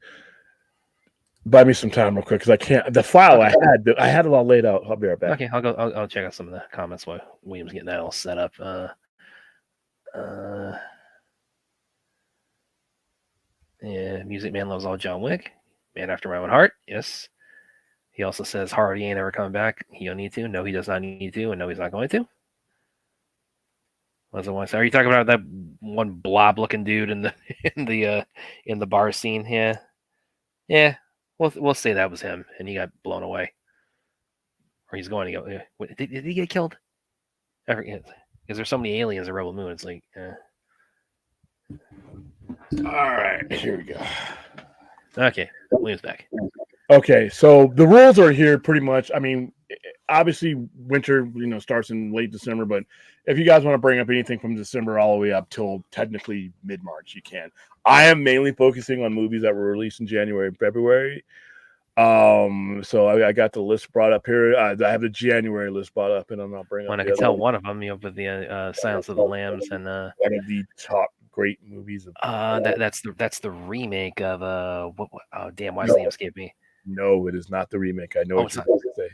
Buy me some time real quick because I can't. The file Okay. I had it all laid out. I'll be right back. Okay, I'll go. I'll check out some of the comments while William's getting that all set up. Yeah, Music Man loves all John Wick. Man after my own heart. Yes. He also says Hardy ain't ever coming back. He don't need to. No, he does not need to, and no, he's not going to. What's the one? Are you talking about that one blob-looking dude in the bar scene? Yeah, yeah. We'll say that was him, and he got blown away, or he's going to go. Wait, did he get killed? I forget. Because there's so many aliens in Rebel Moon. It's like. All right, here we go. Okay, William's back. Okay, so the rules are here pretty much. I mean, obviously winter, starts in late December, but if you guys want to bring up anything from December all the way up till technically mid-March, you can. I am mainly focusing on movies that were released in January and February. So I got the list brought up here. I have the January list brought up, and I'm not bringing. When I can tell one of them, with the Silence of the Lambs and one of the top great movies. That's the remake of oh damn, why does the name escape me? No, it is not the remake. I know what you're going to say.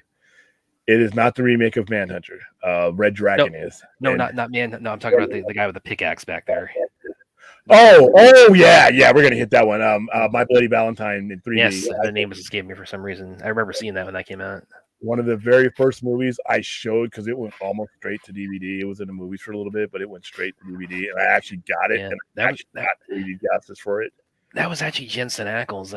It is not the remake of Manhunter. Red Dragon is. No, not Man. No, I'm talking about the guy with the pickaxe back there. Oh, yeah. We're gonna hit that one. My Bloody Valentine in 3D. Yes, the name was escaping me for some reason. I remember seeing that when that came out. One of the very first movies I showed because it went almost straight to DVD. It was in the movies for a little bit, but it went straight to DVD, and I actually got it. Yeah, and I actually got DVD justice for it. That was actually Jensen Ackles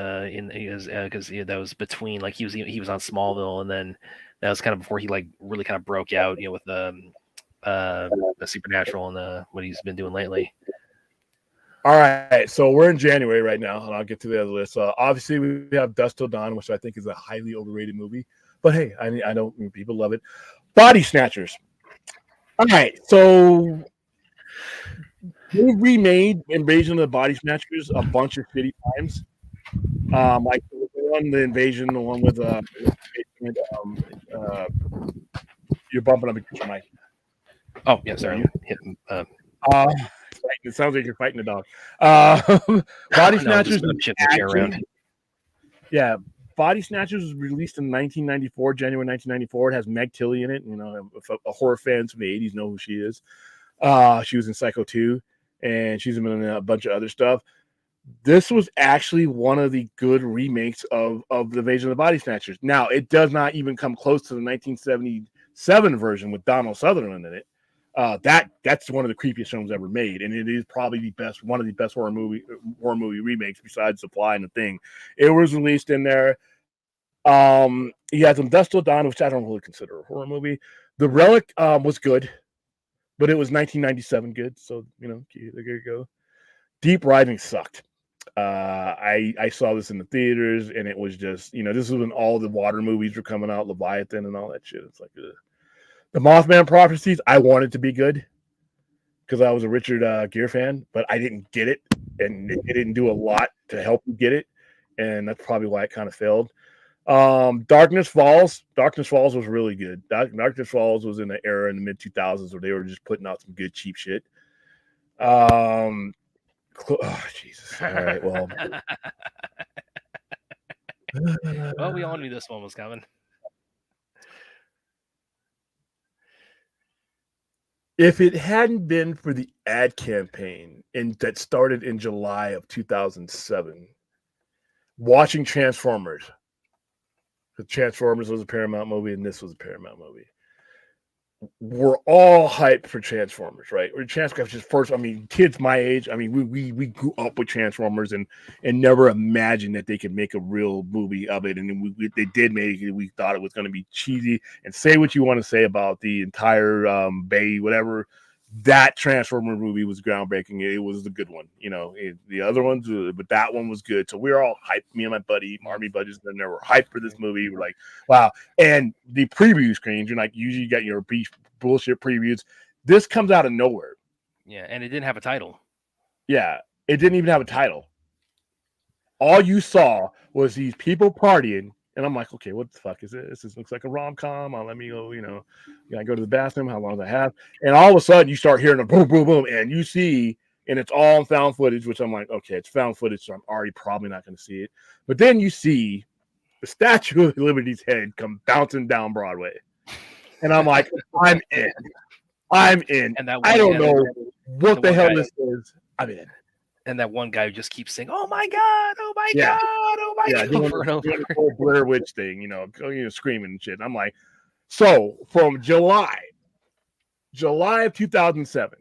because that was between he was on Smallville, and then that was kind of before he really kind of broke out with the Supernatural and what he's been doing lately. All right, so we're in January right now, and I'll get to the other list. Obviously, we have Dusk Till Dawn, which I think is a highly overrated movie, but hey, I know people love it. Body Snatchers. All right, so they remade Invasion of the Body Snatchers a bunch of shitty times. Like the Invasion, the one with you're bumping up against your mic. Oh yeah, sorry. It sounds like you're fighting a dog. Body Snatchers. Yeah, Body Snatchers was released in 1994, January 1994. It has Meg Tilly in it. If a horror fans from the 80s know who she is. She was in Psycho 2, and she's been in a bunch of other stuff. This was actually one of the good remakes of the Invasion of the Body Snatchers. Now, it does not even come close to the 1977 version with Donald Sutherland in it. That's one of the creepiest films ever made, and it is probably one of the best horror movie remakes besides The Fly and The Thing. It was released in there. You had some Dusk Till Dawn, which I don't really consider a horror movie. The Relic was good, but it was 1997 good, so there you go. Deep Rising sucked. I saw this in the theaters, and it was just this is when all the water movies were coming out, Leviathan and all that shit. It's like the Mothman Prophecies, I wanted to be good because I was a Richard Gere fan, but I didn't get it, and it didn't do a lot to help you get it, and that's probably why it kind of failed. Darkness Falls was really good. Darkness Falls was in an era in the mid 2000s where they were just putting out some good cheap shit. Oh Jesus! All right, well, well, we all knew this one was coming. If it hadn't been for the ad campaign that started in July of 2007, watching Transformers, because Transformers was a Paramount movie and this was a Paramount movie, we're all hyped for Transformers, right? Or Transformers just first. I mean, kids my age. I mean, we grew up with Transformers and never imagined that they could make a real movie of it. And then they did make it. We thought it was going to be cheesy. And say what you want to say about the entire Bay, whatever. That Transformer movie was groundbreaking. It was the good one, the other ones, but that one was good. So we were all hyped. Me and my buddy, Army buddies, and they were hyped for this movie. We're like, wow. And the preview screens, usually you got your bullshit previews. This comes out of nowhere. Yeah, and it didn't have a title. Yeah, it didn't even have a title. all you saw was these people partying. And I'm like, okay, what the fuck is this? This looks like a rom-com. Let me go, I go to the bathroom. How long do I have? And all of a sudden, you start hearing a boom, boom, boom, and you see, and it's all found footage, which I'm like, okay, it's found footage, so I'm already probably not going to see it. But then you see the Statue of Liberty's head come bouncing down Broadway, and I'm like, I'm in. I'm in. And that I don't know what the hell this is. I'm in. And that one guy who just keeps saying, "Oh my god! Oh my Yeah. god! Oh my god!" over and over. The whole Blair Witch thing, screaming and shit. And I'm like, so from July of 2007,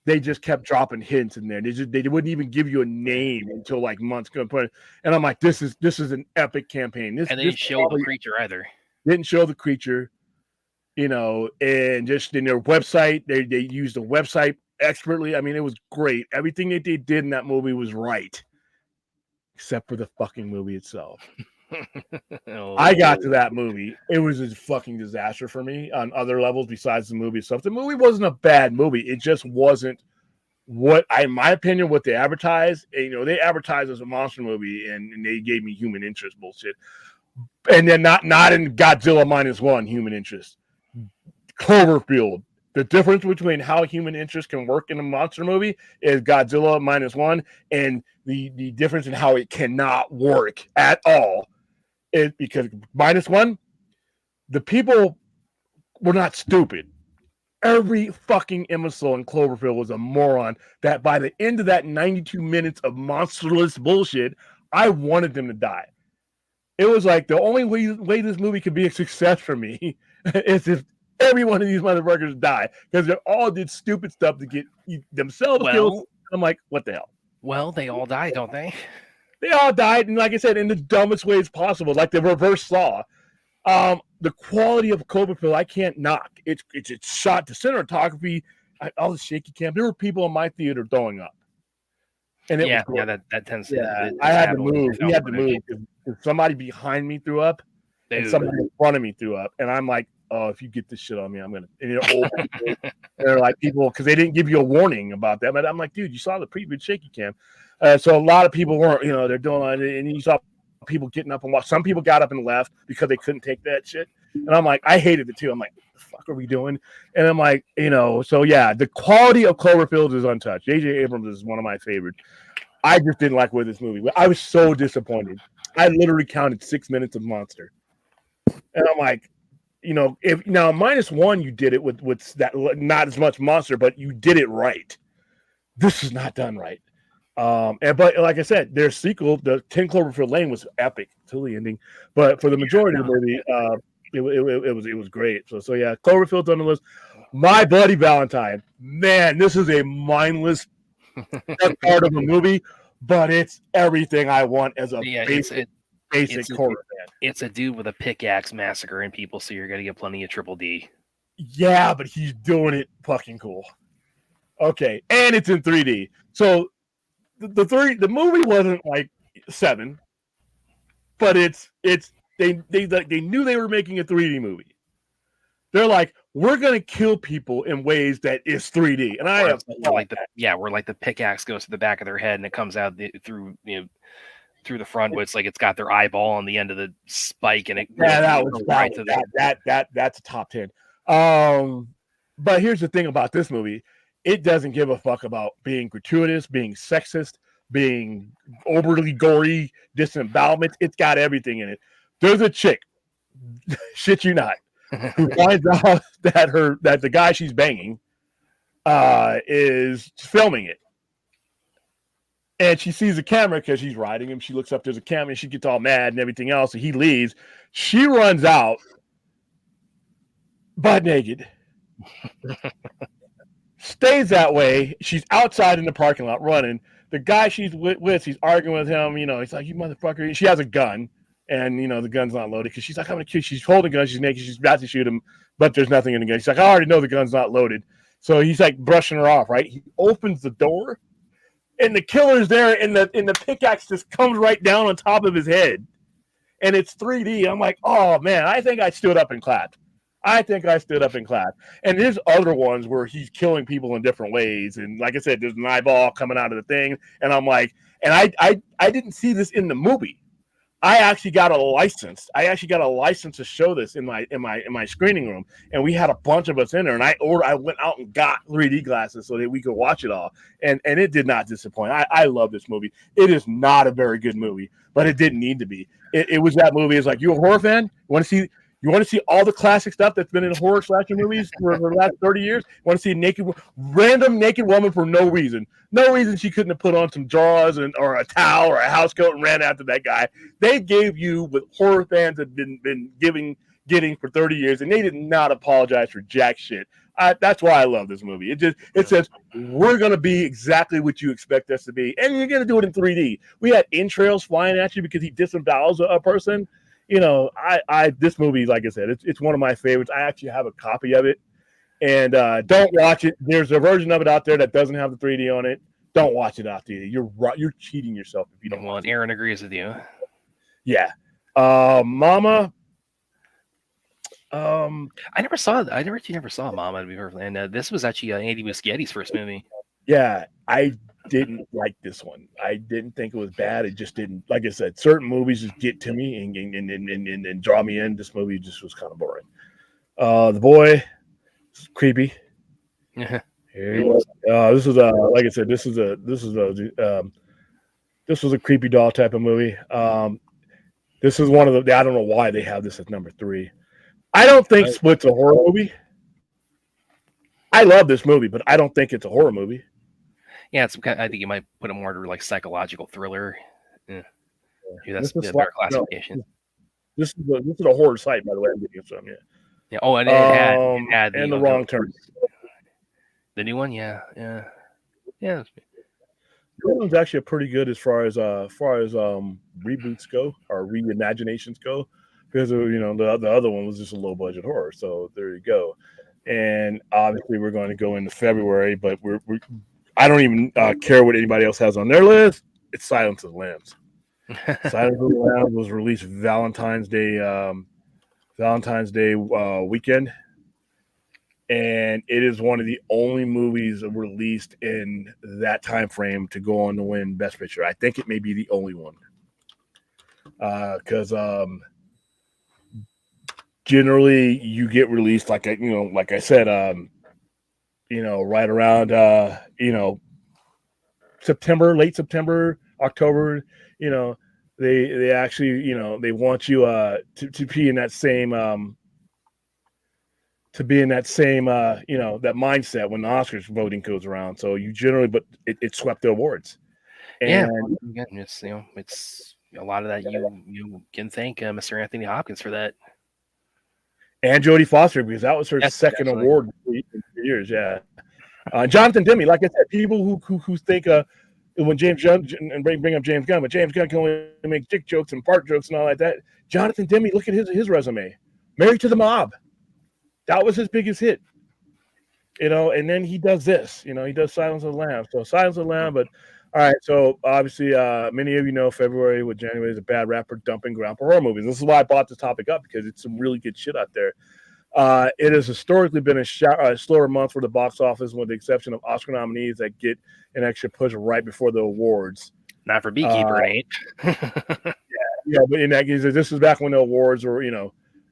they just kept dropping hints in there. They wouldn't even give you a name until like months going to put it. And I'm like, this is an epic campaign. And they didn't show the creature either. Didn't show the creature, and just in their website, they used the website expertly. I mean, it was great. Everything that they did in that movie was right, except for the fucking movie itself. I got to that movie. It was a fucking disaster for me on other levels besides the movie itself. The movie wasn't a bad movie. It just wasn't in my opinion, what they advertised. They advertised as a monster movie, and they gave me human interest bullshit. And then not in Godzilla -1 human interest. Cloverfield. The difference between how human interest can work in a monster movie is Godzilla -1, and the difference in how it cannot work at all is because -1, the people were not stupid. Every fucking imbecile in Cloverfield was a moron that by the end of that 92 minutes of monsterless bullshit, I wanted them to die. It was like the only way this movie could be a success for me is if every one of these motherfuckers die, because they all did stupid stuff to get themselves killed. I'm like, what the hell? Well, they all died, don't they? They all died, and like I said, in the dumbest ways possible, like the reverse Saw. The quality of Cloverfield, I can't knock. It's shot, the cinematography, all the shaky cam. There were people in my theater throwing up, and it was that tends to. Yeah, I had to move. We had to move. If somebody behind me threw up, and somebody in front of me threw up, and I'm like, oh, if you get this shit on me, I'm gonna. And they're like people, because they didn't give you a warning about that. But I'm like, dude, you saw the previous shaky cam. So a lot of people weren't, they're doing it, and you saw people getting up and watch. Some people got up and left because they couldn't take that shit. And I'm like, I hated it too. I'm like, what the fuck are we doing? And I'm like, so yeah, the quality of Cloverfield is untouched. J.J. Abrams is one of my favorites. I just didn't like with this movie. I was so disappointed. I literally counted 6 minutes of monster. And I'm like, if now -1, you did it with that, not as much monster, but you did it right. This is not done right. But like I said, their sequel, the 10 Cloverfield Lane, was epic till the ending. But for the majority of the movie, it was great. So yeah, Cloverfield's on the list. My Bloody Valentine, man, this is a mindless part of a movie, but it's everything I want as a basic horror fan. It's a dude with a pickaxe massacring people, so you're gonna get plenty of triple D. Yeah, but he's doing it fucking cool. Okay, and it's in 3D. So the movie wasn't like 7, but they knew they were making a 3D movie. They're like, we're gonna kill people in ways that is 3D, and I have where like the pickaxe goes to the back of their head and it comes out through the front, where it's like it's got their eyeball on the end of the spike, and that's a top 10. But here's the thing about this movie. It doesn't give a fuck about being gratuitous, being sexist, being overly gory, disembowelment. It's got everything in it. There's a chick, shit you not, who finds out that the guy she's banging is filming it. And she sees the camera because she's riding him. She looks up, there's a camera, and she gets all mad and everything else, and he leaves. She runs out butt naked. Stays that way. She's outside in the parking lot running. The guy she's with, she's arguing with him. He's like, you motherfucker. She has a gun, and, the gun's not loaded because she's like, I'm going to kill you. She's holding a gun. She's naked. She's about to shoot him, but there's nothing in the gun. She's like, I already know the gun's not loaded. So he's like brushing her off, right? He opens the door, and the killer's there, and the pickaxe just comes right down on top of his head. And it's 3D. I'm like, oh, man, I think I stood up and clapped. And there's other ones where he's killing people in different ways. And like I said, there's an eyeball coming out of the thing. And I'm like, And I didn't see this in the movie. I actually got a license. I actually got a license to show this in my screening room, and we had a bunch of us in there. And I went out and got 3D glasses so that we could watch it all, and it did not disappoint. I love this movie. It is not a very good movie, but it didn't need to be. It was that movie. It's like, you a horror fan? You want to see all the classic stuff that's been in horror slasher movies for the last 30 years? You want to see a random naked woman for no reason? No reason she couldn't have put on some drawers or a towel or a house coat and ran after that guy. They gave you what horror fans have been getting for 30 years, and they did not apologize for jack shit. That's why I love this movie. It says we're gonna be exactly what you expect us to be, and you're gonna do it in 3D. We had entrails flying at you because he disembowels a person. You know, this movie, like I said, it's one of my favorites. I actually have a copy of it, and don't watch it. There's a version of it out there that doesn't have the 3D on it. Don't watch it out there. You're cheating yourself if you don't. Well, Aaron agrees with you. Yeah, Mama. I never saw Mama, to be perfectly, and this was actually Andy Muschietti's first movie. Yeah, I didn't like this one. I didn't think it was bad. It just didn't. Like I said, certain movies just get to me and draw me in. This movie just was kind of boring. The boy, creepy. Yeah. This is like I said, this was a creepy doll type of movie. This is one of the. I don't know why they have this as number 3. I don't think Split's a horror movie. I love this movie, but I don't think it's a horror movie. Yeah, I think you might put it more to like psychological thriller. Yeah. That's a better classification. This is a horror site, by the way. I'm getting some, yeah. Yeah. Oh, and it had the wrong turn. The new one, yeah. The new one's actually pretty good as far as reboots go or reimaginations go, because the other one was just a low budget horror. So there you go. And obviously we're going to go into February, but I don't even care what anybody else has on their list. It's Silence of the Lambs. Silence of the Lambs was released Valentine's Day weekend, and it is one of the only movies released in that time frame to go on to win Best Picture. I think it may be the only one, because generally you get released like I said, right around September, late September, October. They actually they want you to be in that same that mindset when the Oscars voting goes around. So you generally, but it swept the awards. And it's it's a lot of that you can thank Mr. Anthony Hopkins for that. And Jodie Foster, because that was her second award in 3 years. Yeah. Jonathan Demme, like I said, people who think when James Gunn and bring up James Gunn, but James Gunn can only make dick jokes and fart jokes and all like that. Jonathan Demme, look at his resume. Married to the Mob. That was his biggest hit. And then he does this. He does Silence of the Lambs. So Silence of the Lambs, but all right. So obviously, many of you know February with January is a bad rapper dumping ground for horror movies. This is why I brought this topic up, because it's some really good shit out there. It has historically been a slower month for the box office, with the exception of Oscar nominees that get an extra push right before the awards. Not for Beekeeper, it ain't. yeah, but in that case, this is back when the awards were,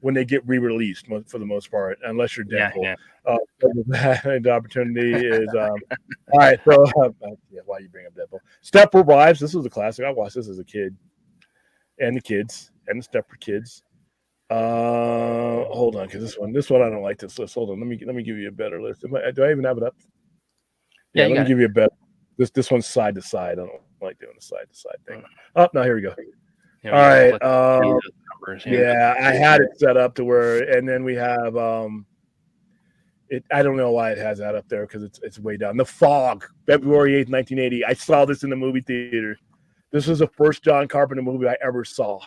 when they get re-released for the most part, unless you're Deadpool. Yeah. The opportunity is all right. So why you bring up Deadpool? Stepford Wives. This was a classic. I watched this as a kid, and the kids, and the Stepford kids. Hold on, because this one I don't like this list. Hold on, let me give you a better list. Do I even have it up? Yeah, let me give you a better. This one's side to side. I don't like doing the side to side thing. Oh no, here we go. All right. I had it set up to where, and then we have I don't know why it has that up there, because it's way down. The Fog, February 8th, 1980. I saw this in the movie theater. This was the first John Carpenter movie I ever saw.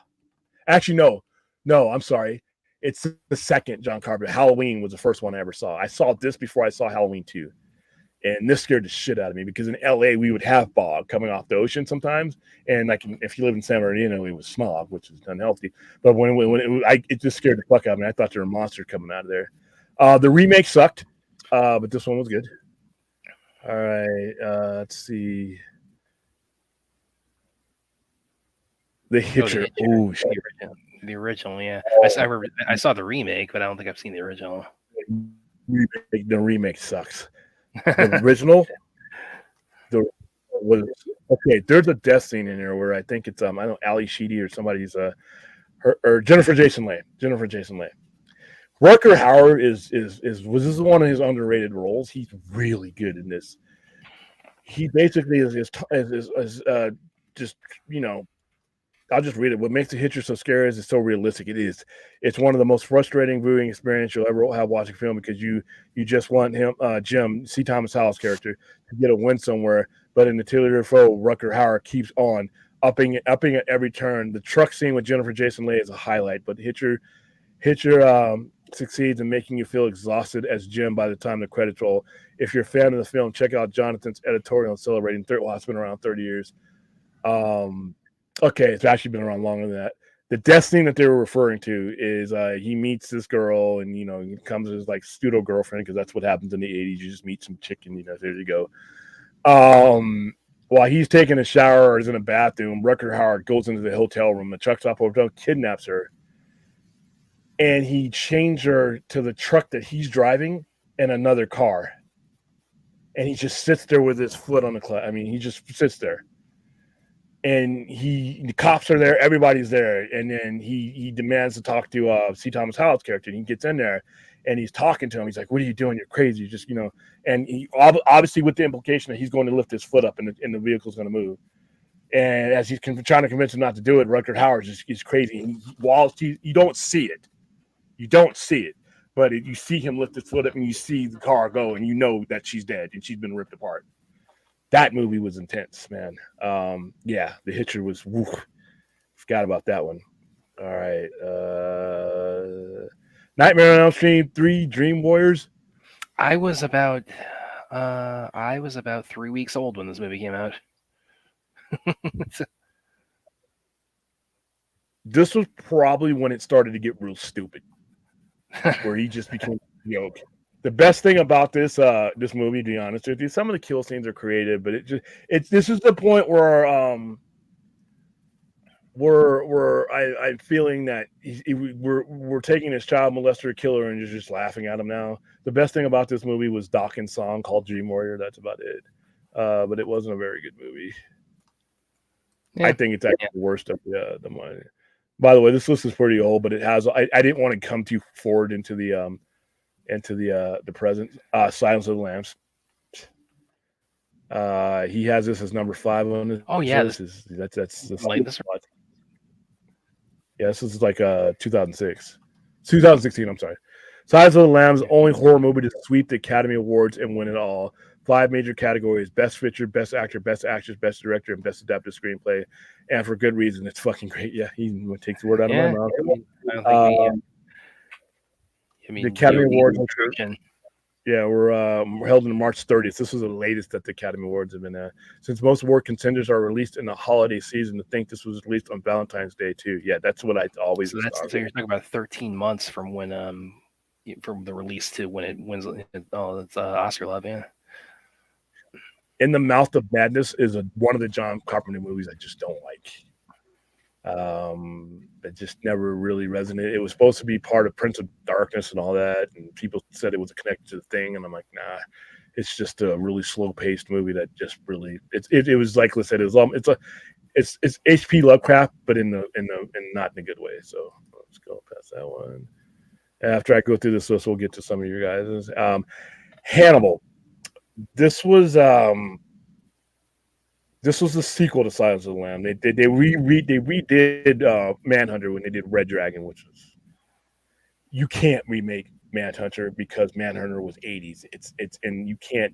Actually, no, I'm sorry. It's the second John Carpenter. Halloween was the first one I ever saw. I saw this before I saw Halloween 2. And this scared the shit out of me, because in LA we would have fog coming off the ocean sometimes, and if you live in San Bernardino, it was smog, which is unhealthy. But when it just scared the fuck out of me. I thought there were monsters coming out of there. The remake sucked, but this one was good. All right, let's see. The Oh, Hitcher. Hitcher. Oh, The original, yeah. I saw the remake, but I don't think I've seen the original. the remake sucks. The original, the was okay. There's a death scene in there where I think it's I don't know, Ali Sheedy or somebody's her or Jennifer Jason Leigh. Rucker Howard is was this one of his underrated roles? He's really good in this. He basically is just I'll just read it. What makes the Hitcher so scary is it's so realistic. It is. It's one of the most frustrating viewing experience you'll ever have watching film because you just want him, Jim, C. Thomas Howell's character, to get a win somewhere. But in the Tiller foe, Rucker Howard keeps on upping at every turn. The truck scene with Jennifer Jason Leigh is a highlight, but Hitcher succeeds in making you feel exhausted as Jim by the time the credits roll. If you're a fan of the film, check out Jonathan's editorial celebrating it's been around 30 years. Okay, it's actually been around longer than that. The death scene that they were referring to is he meets this girl and, he comes as like pseudo girlfriend because that's what happens in the 80s. You just meet some chick and, there you go. While he's taking a shower or is in a bathroom, Rucker Howard goes into the hotel room. The truck stop hotel kidnaps her. And he changed her to the truck that he's driving in another car. And he just sits there with his foot on the clutch. I mean, he just sits there. And the cops are there, everybody's there, and then he demands to talk to C. Thomas Howell's character. And he gets in there, and he's talking to him. He's like, "What are you doing? You're crazy." You just, And he obviously with the implication that he's going to lift his foot up, and the vehicle's going to move. And as he's trying to convince him not to do it, Rucker Howard is crazy. And while you don't see it, but you see him lift his foot up, and you see the car go, and you know that she's dead and she's been ripped apart. That movie was intense, man. The Hitcher was. Forgot about that one. All right. Nightmare on Elm Street 3: Dream Warriors. I was about 3 weeks old when this movie came out. This was probably when it started to get real stupid, where he just became a joke. The best thing about this movie, to be honest with you, some of the kill scenes are creative, but this is the point where I'm feeling that we're taking this child molester killer and just laughing at him now. The best thing about this movie was Dawkins' song called Dream Warrior. That's about it. But it wasn't a very good movie. Yeah. I think it's actually the worst of the money. By the way, this list is pretty old, but it has. I didn't want to come too forward into the present. Silence of the Lambs. He has this as number 5 on his. Oh yeah, that's yeah, this is like 2016. I'm sorry. Silence of the Lambs, only horror movie to sweep the Academy Awards and win it all. 5 major categories: Best Picture, Best Actor, Best Actress, Best Director, and Best Adapted Screenplay. And for good reason. It's fucking great. Yeah, he takes the word out of my mouth. The Academy Awards. Yeah, we're held on March 30th. This was the latest that the Academy Awards have been at. Since most award contenders are released in the holiday season, to think this was released on Valentine's Day too. Yeah, that's what I always. So you're talking about 13 months from when from the release to when it wins. It's Oscar love, yeah. In the Mouth of Madness is one of the John Carpenter movies I just don't like. It just never really resonated. It was supposed to be part of Prince of Darkness and all that, and people said it was connected to the thing, and I'm like, nah, it's just a really slow-paced movie that just really it was like I said, it's H.P. Lovecraft, but in not in a good way. So let's go past that one. After I go through this list, we'll get to some of you guys. Hannibal. This was the sequel to Silence of the Lamb. They redid Manhunter when they did Red Dragon, which was you can't remake Manhunter because Manhunter was 80s. It's and you can't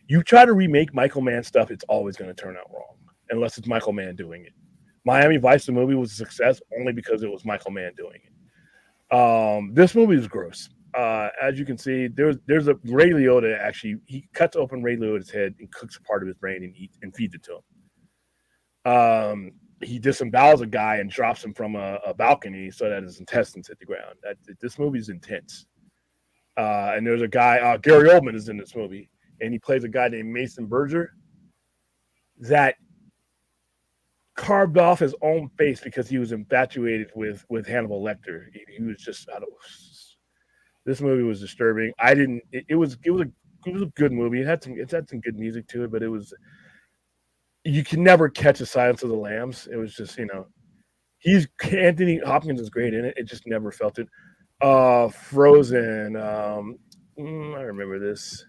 you try to remake Michael Mann stuff, it's always going to turn out wrong unless it's Michael Mann doing it. Miami Vice, the movie, was a success only because it was Michael Mann doing it. This movie is gross. As you can see, there's a Ray Liotta. Actually, he cuts open Ray Liotta's head and cooks part of his brain and feeds it to him. He disembowels a guy and drops him from a balcony so that his intestines hit the ground. This movie is intense. And there's a guy, Gary Oldman is in this movie, and he plays a guy named Mason Berger. That carved off his own face because he was infatuated with Hannibal Lecter. He was just I don't. This movie was disturbing. I didn't. It was a good movie. It had some good music to it, but it was you can never catch a Silence of the Lambs. It was just he's Anthony Hopkins is great in it. It just never felt it. Frozen. I remember this.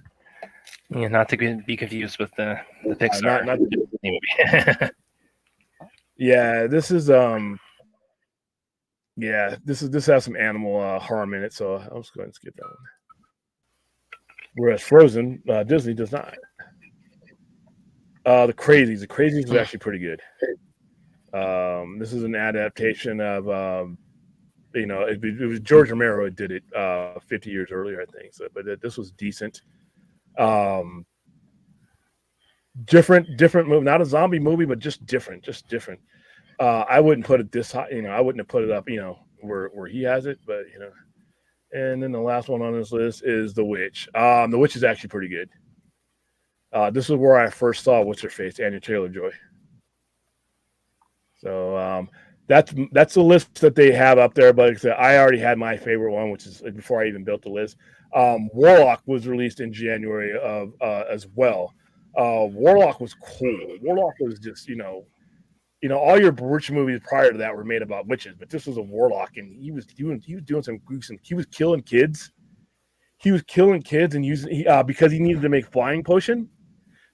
Yeah, not to be confused with the Pixar Not movie. yeah. This is yeah. This has some animal harm in it, so I'll just go ahead and skip that one. Whereas Frozen, Disney does not. The Crazies is actually pretty good. This is an adaptation of it was George Romero who did it 50 years earlier, I think. So, but this was decent. Different movie, not a zombie movie, but just different. I wouldn't put it this high, I wouldn't have put it up, where he has it, but And then the last one on this list is The Witch. The Witch is actually pretty good. This is where I first saw what's her face, Anya Taylor-Joy. So that's the list that they have up there. But like I said, I already had my favorite one, which is before I even built the list. Warlock was released in January of as well. Warlock was cool. Warlock was just all your witch movies prior to that were made about witches, but this was a warlock, and he was doing some gruesome. He was killing kids. And using because he needed to make flying potion.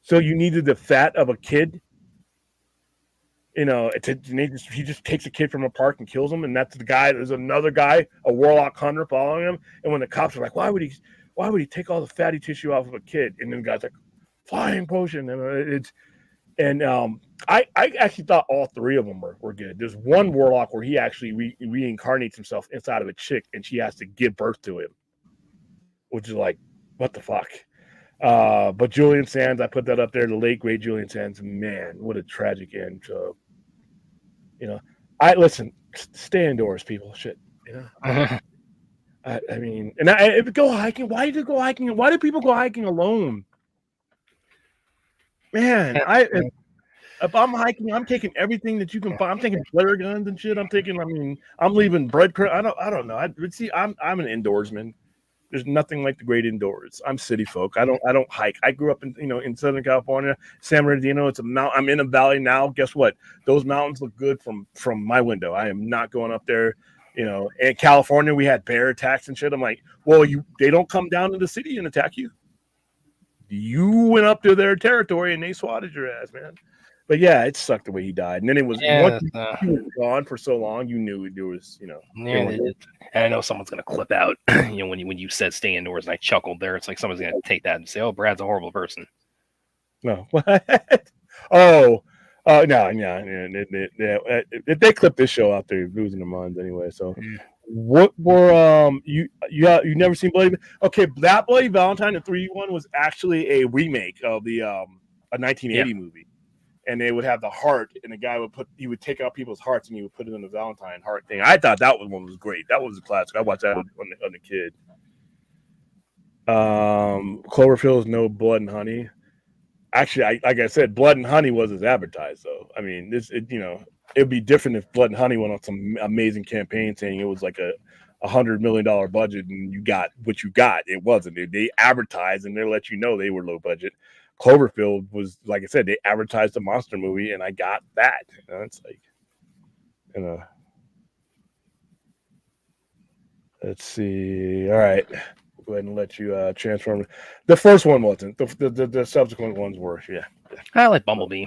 So you needed the fat of a kid. He just takes a kid from a park and kills him, and that's the guy. There's another guy, a warlock hunter, following him. And when the cops are like, "Why would he take all the fatty tissue off of a kid?" And then the guy's like, "Flying potion," and I actually thought all three of them were good. There's one warlock where he actually reincarnates himself inside of a chick, and she has to give birth to him, which is like, what the fuck? But Julian Sands, I put that up there. The late great Julian Sands, man, what a tragic end. So, listen, stay indoors, people. Shit, I mean, and go hiking. Why do you go hiking? Why do people go hiking alone? Man, if I'm hiking, I'm taking everything that you can find. I'm taking flare guns and shit. I'm leaving breadcrumbs. I don't know. I'm an indoorsman. There's nothing like the great indoors. I'm city folk. I don't hike. I grew up in Southern California, San Bernardino. It's a mount. I'm in a valley now. Guess what? Those mountains look good from my window. I am not going up there. In California, we had bear attacks and shit. I'm like, well, they don't come down to the city and attack you. You went up to their territory and they swatted your ass, man. But yeah, it sucked the way he died. And then it was once he was gone for so long, you knew there was, And I know someone's gonna clip out, when you said stay indoors, and I chuckled there. It's like someone's gonna take that and say, "Oh, Brad's a horrible person." No, what? Oh, no. If they clip this show out, they're losing their minds anyway. So, what were you never seen Bloody? Okay, that Bloody Valentine, the 3D1 was actually a remake of the a 1980 movie. And they would have the heart, and the guy would take out people's hearts, and he would put it in the Valentine heart thing. I thought that one was great. That was a classic. I watched that on the kid. Cloverfield's No Blood and Honey. Actually, like I said, Blood and Honey was as advertised. So I mean, it'd be different if Blood and Honey went on some amazing campaign saying it was like a $100 million budget, and you got what you got. It wasn't. They advertised, and they let you know they were low budget. Cloverfield was, like I said, they advertised a monster movie, and I got that. It's like, let's see. All right, go ahead and let you transform. The first one wasn't. The subsequent ones were. Yeah. I like Bumblebee.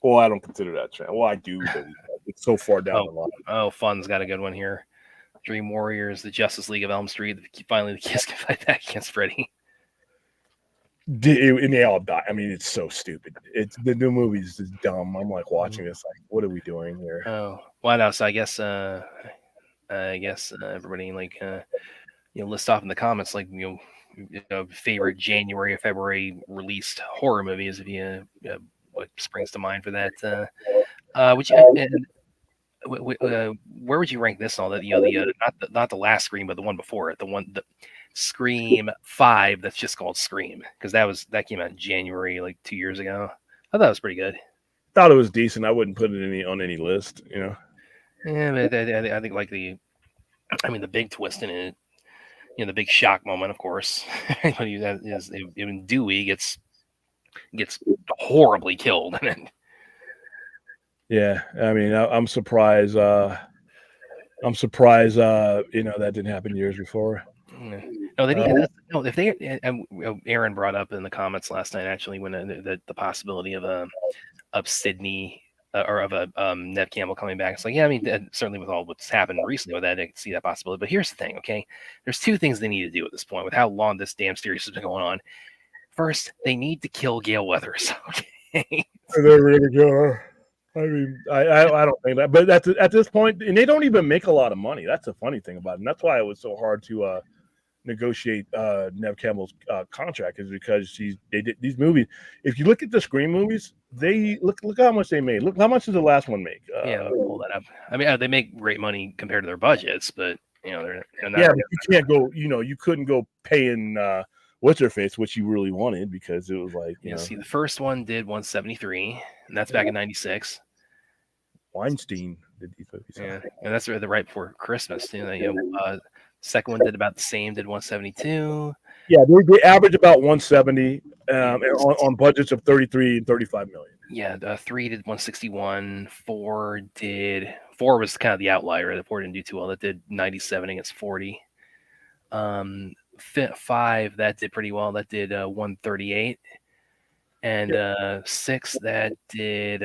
Well, I don't consider that. Well, I do, but it's so far down the line. Oh, Fun's got a good one here. Dream Warriors, the Justice League of Elm Street. Finally, the kids can fight back against Freddy. And they all die. I mean, it's so stupid. It's the new movie's just dumb. I'm like watching this, like, what are we doing here? Oh, well, no. So I guess everybody list off in the comments favorite January or February released horror movies. If you what springs to mind for that? Where would you rank this on that? Not the last Scream, but the one before it, the Scream 5 that's just called Scream, because that came out in January, like 2 years ago. I thought it was pretty good. thought it was decent. I wouldn't put it on any list. Yeah, but I think like the big twist in it, the big shock moment, of course, is when Dewey gets horribly killed. Yeah, I mean, I'm surprised. I'm surprised. That didn't happen years before. No, they didn't. No, if they Aaron brought up in the comments last night actually when the possibility of Sydney or of a Nev Campbell coming back. It's like, yeah, I mean, certainly with all what's happened recently with that, I can see that possibility. But here's the thing, okay? There's two things they need to do at this point with how long this damn series has been going on. First, they need to kill Gale Weathers. Okay. They're really good. I mean, I don't think that, but at this point, and they don't even make a lot of money. That's the funny thing about it. And that's why it was so hard to negotiate Nev Campbell's contract, is because they did these movies. If you look at the Scream movies, they look how much they made. Look how much did the last one make? Yeah, pull that up. I mean, they make great money compared to their budgets, but they're not. Yeah, but you can't go. You couldn't go paying what's her face, which you really wanted, because it was like see, the first one did 173, and that's back in '96. Weinstein did these movies. Yeah, and that's right before Christmas. Second one did about the same, did 172. Yeah, they average about 170 on budgets of 33 and 35 million. Yeah, 3 did 161. 4 was kind of the outlier. The 4 didn't do too well. That did 97 against 40. 5 that did pretty well. That did 138, and 6 that did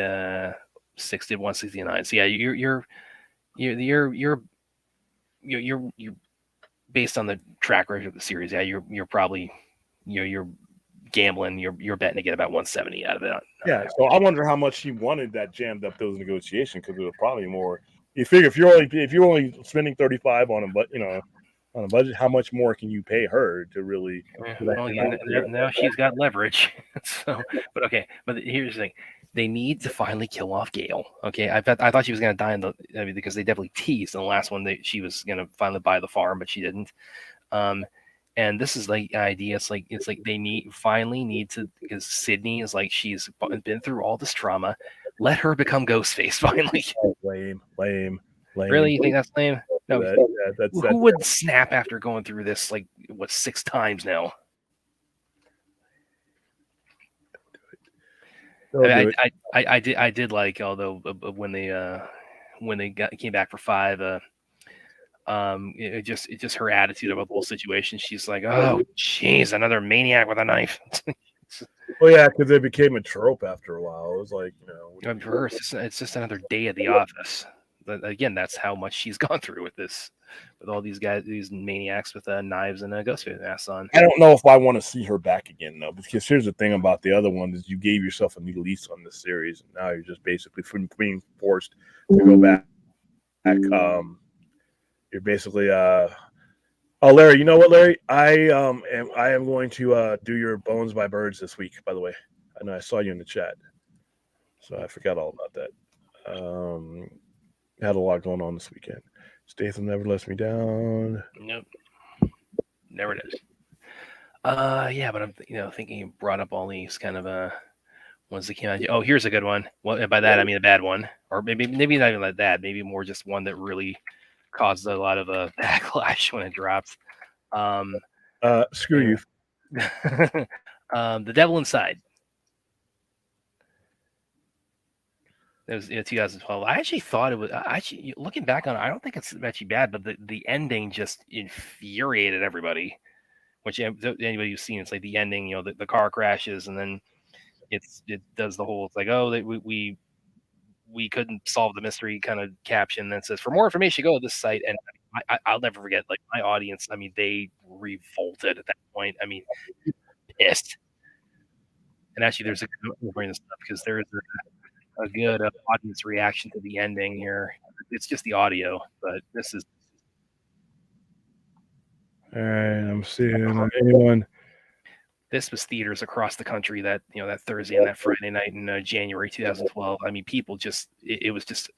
6 did 169. So yeah, you're based on the track record of the series. Yeah, you're probably you're gambling. You're betting to get about 170 out of it. Yeah, so I wonder how much she wanted that jammed up those negotiations, because it was probably more. You figure if you're only spending 35 on a budget, how much more can you pay her to really? Well, now she's got leverage. So, but here's the thing: they need to finally kill off Gale. Okay, I thought she was going to die because they definitely teased in the last one that she was going to finally buy the farm, but she didn't. And this is like the idea. It's like they finally need to, because Sydney is like, she's been through all this trauma. Let her become Ghostface finally. Lame. Really, you think that's lame? No. Who would snap after going through this 6 times now? I did like, although when they came back for 5, it just her attitude about the whole situation. She's like, oh jeez, another maniac with a knife. Well, yeah, because it became a trope after a while. It was like, for her, it's just another day at the office. But again, that's how much she's gone through with this, with all these guys, these maniacs with knives and Ghostface masks on. I don't know if I want to see her back again, though, because here's the thing about the other one: is you gave yourself a new lease on this series, and now you're just basically being forced to go back. You're basically Larry, you know what, Larry? I am going to do your Bones by Birds this week, by the way. I know I saw you in the chat, so I forgot all about that. Had a lot going on this weekend. Statham never lets me down. Nope, never does. Yeah, but I'm thinking you brought up all these kind of ones that came out. Oh, here's a good one. Well, by that I mean a bad one, or maybe not even like that. Maybe more just one that really caused a lot of backlash when it dropped. Screw you. The Devil Inside. It was 2012. I actually thought it was. Actually, looking back on it, I don't think it's actually bad, but the ending just infuriated everybody. Which anybody who's seen, it's like the ending. The car crashes, and then it does the whole. It's like, oh, we couldn't solve the mystery kind of caption that says, for more information, go to this site. And I'll never forget, like, my audience, I mean, they revolted at that point. I mean, pissed. And actually, there's a good bring this up because there's a good audience reaction to the ending here. It's just the audio, but this is. All right, I'm seeing anyone. This was theaters across the country that that Thursday and that Friday night in January 2012. I mean, people just it was just.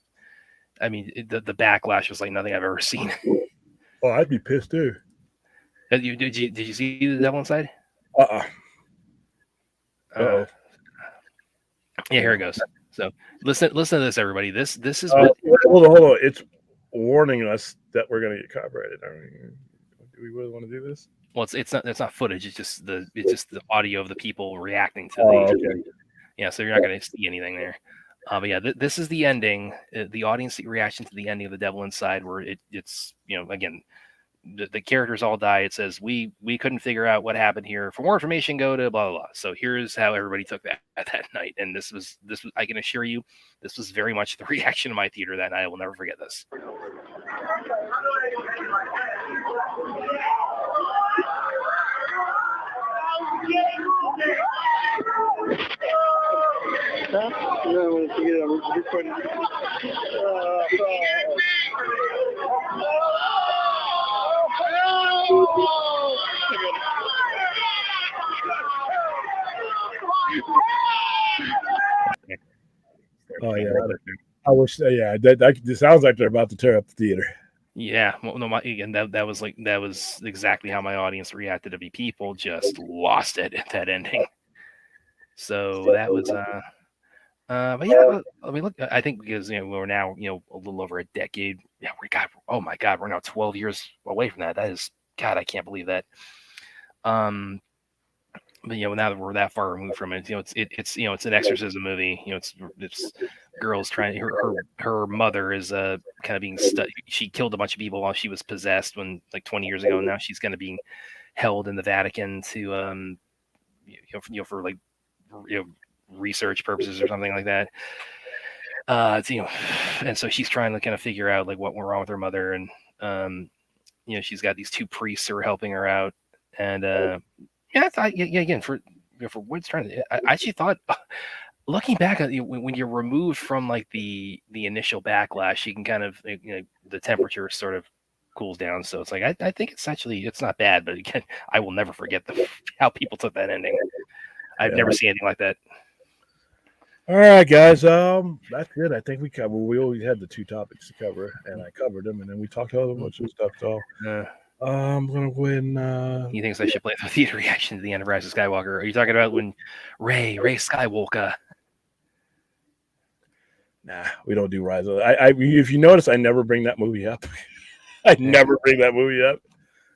I mean, the backlash was like nothing I've ever seen. Oh, I'd be pissed too. Did you see The Devil Inside? Uh-oh. Yeah, here it goes. So listen to this, everybody. This is Oh, what. hold on. It's warning us that we're going to get copyrighted. Do we really want to do this? Well, it's not footage. It's just the audio of the people reacting to Oh, the. okay. Yeah, so you're not going to see anything there. But yeah, this is the ending. The audience reaction to the ending of The Devil Inside, where it's again. The characters all die. It says we couldn't figure out what happened here. For more information, go to blah blah blah. So here's how everybody took that night, and this was I can assure you, this was very much the reaction of my theater that night. I will never forget this. Oh yeah, I wish. Yeah, that sounds like they're about to tear up the theater. Yeah, well, no, again, that was exactly how my audience reacted to me. People just lost it at that ending. So that was but yeah, I mean, look, I think because we're now a little over a decade. Yeah, oh my God, we're now 12 years away from that. That is God, I can't believe that. But now that we're that far removed from it, it's an exorcism movie. It's girls trying. Her mother is kind of being she killed a bunch of people while she was possessed when like 20 years ago. And now she's kind of being held in the Vatican to for like research purposes or something like that. And so she's trying to kind of figure out like what went wrong with her mother, and she's got these two priests who are helping her out, and again for what it's trying to. I actually thought, looking back at when you're removed from like the initial backlash, you can kind of the temperature sort of cools down. So it's like I think it's not bad, but again, I will never forget how people took that ending. I've never seen anything like that. All right, guys. That's it. I think we covered. We always had the two topics to cover, and I covered them, and then we talked about a bunch of stuff. So I'm gonna go ahead and. He thinks I should play the theater reaction to the end of Rise of Skywalker. Are you talking about when Ray Skywalker? Nah, we don't do Rise of. If you notice, I never bring that movie up. I never bring that movie up.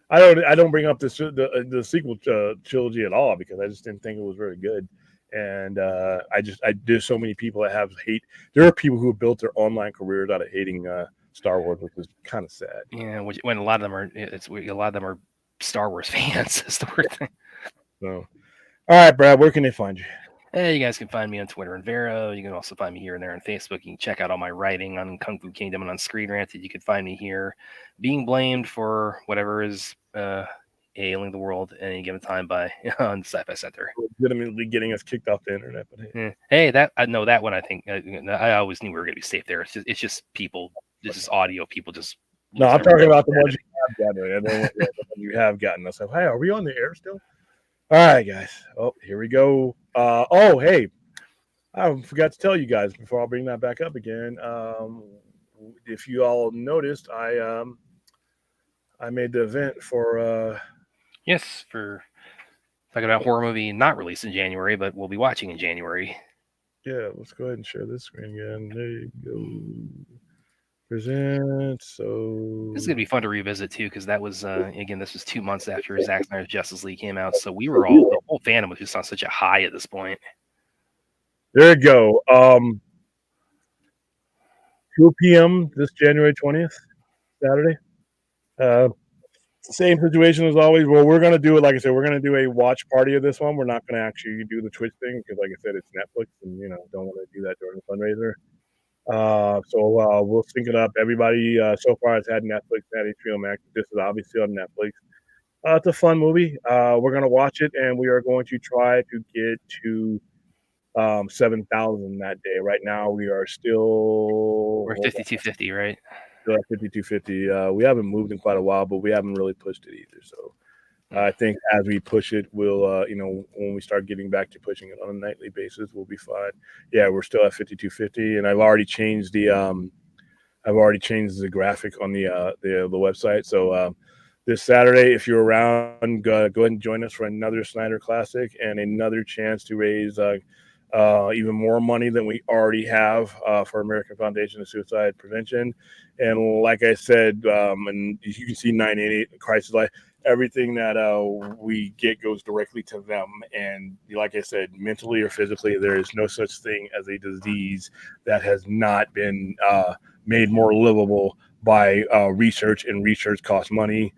I don't bring up the sequel trilogy at all because I just didn't think it was very good. And there's so many people that have hate. There are people who have built their online careers out of hating Star Wars, which is kind of sad. Yeah, when a lot of them are Star Wars fans. Is the weird thing. So, all right, Brad, where can they find you? Hey, you guys can find me on Twitter and Vero. You can also find me here and there on Facebook. You can check out all my writing on Kung Fu Kingdom and on Screen Ranted. You can find me here being blamed for whatever is ailing the world at any given time on the Sci-Fi Center. Legitimately getting us kicked off the internet. But hey, that one I think I always knew we were going to be safe there. It's just people. This is audio. People just. No, I'm talking about the ones you have gotten, and then you have gotten us. Hey, are we on the air still? All right, guys. Oh, here we go. Hey, I forgot to tell you guys before I'll bring that back up again. If you all noticed, I made the event for for talking about horror movie not released in January, but we'll be watching in January. Yeah, let's go ahead and share this screen again. There you go. Present. So this is gonna be fun to revisit too, because that was again, this was 2 months after Zack Snyder's Justice League came out, so the whole fandom was just on such a high at this point. There you go. 2 p.m. this January 20th, Saturday. Same situation as always. Well, we're gonna do it. Like I said, we're gonna do a watch party of this one. We're not gonna actually do the Twitch thing because, like I said, it's Netflix, and don't want to do that during the fundraiser. So we'll sync it up. Everybody so far has had Netflix, had HBO Max. This is obviously on Netflix. It's a fun movie. We're gonna watch it, and we are going to try to get to 7,000 that day. Right now, we are still we're 5,250, right? Still at 5,250. We haven't moved in quite a while, but we haven't really pushed it either. So I think as we push it, we'll when we start getting back to pushing it on a nightly basis, we'll be fine. Yeah, we're still at 5,250, and I've already changed the graphic on the website. So this Saturday, if you're around, go ahead and join us for another Snyder Classic and another chance to raise even more money than we already have for American Foundation of Suicide Prevention. And like I said, and you can see 988 Crisis Life, everything that we get goes directly to them. And like I said, mentally or physically, there is no such thing as a disease that has not been made more livable by research, and research costs money.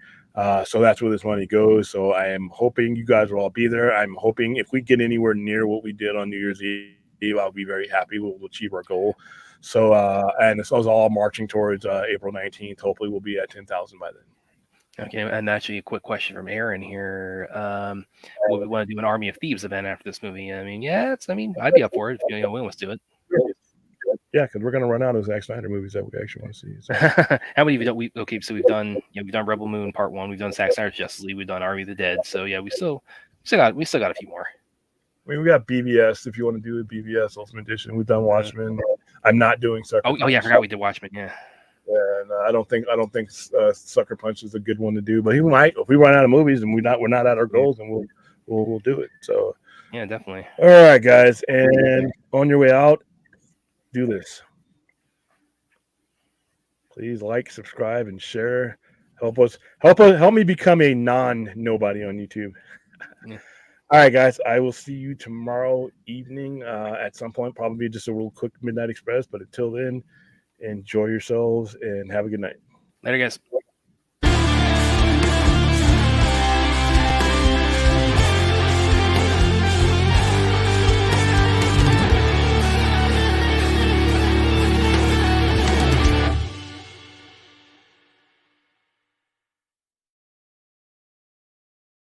So that's where this money goes. So I am hoping you guys will all be there. I'm hoping if we get anywhere near what we did on New Year's Eve, I'll be very happy. We'll achieve our goal. So, and this was all marching towards April 19th. Hopefully, we'll be at 10,000 by then. Okay, and actually, a quick question from Aaron here. Would we want to do an Army of Thieves event after this movie? I mean, yeah, I'd be up for it. If, we want to do it. Yeah, because we're gonna run out of Zack Snyder movies that we actually want to see. So. How many have we done? Okay, so we've done Rebel Moon Part 1, we've done Zack Snyder's Justice League, we've done Army of the Dead. So yeah, we still got a few more. I mean, we got BVS if you want to do the BVS Ultimate Edition. We've done Watchmen. I'm not doing Sucker. Oh yeah, I forgot we did Watchmen. Yeah. And I don't think Sucker Punch is a good one to do, but he might if we run out of movies and we're not at our goals, and we'll do it. So yeah, definitely. All right, guys, and on your way out, do this. Please like, subscribe, and share. Help me become a nobody on YouTube. Yeah. All right, guys. I will see you tomorrow evening at some point. Probably just a real quick Midnight Express. But until then, enjoy yourselves and have a good night. Later, guys.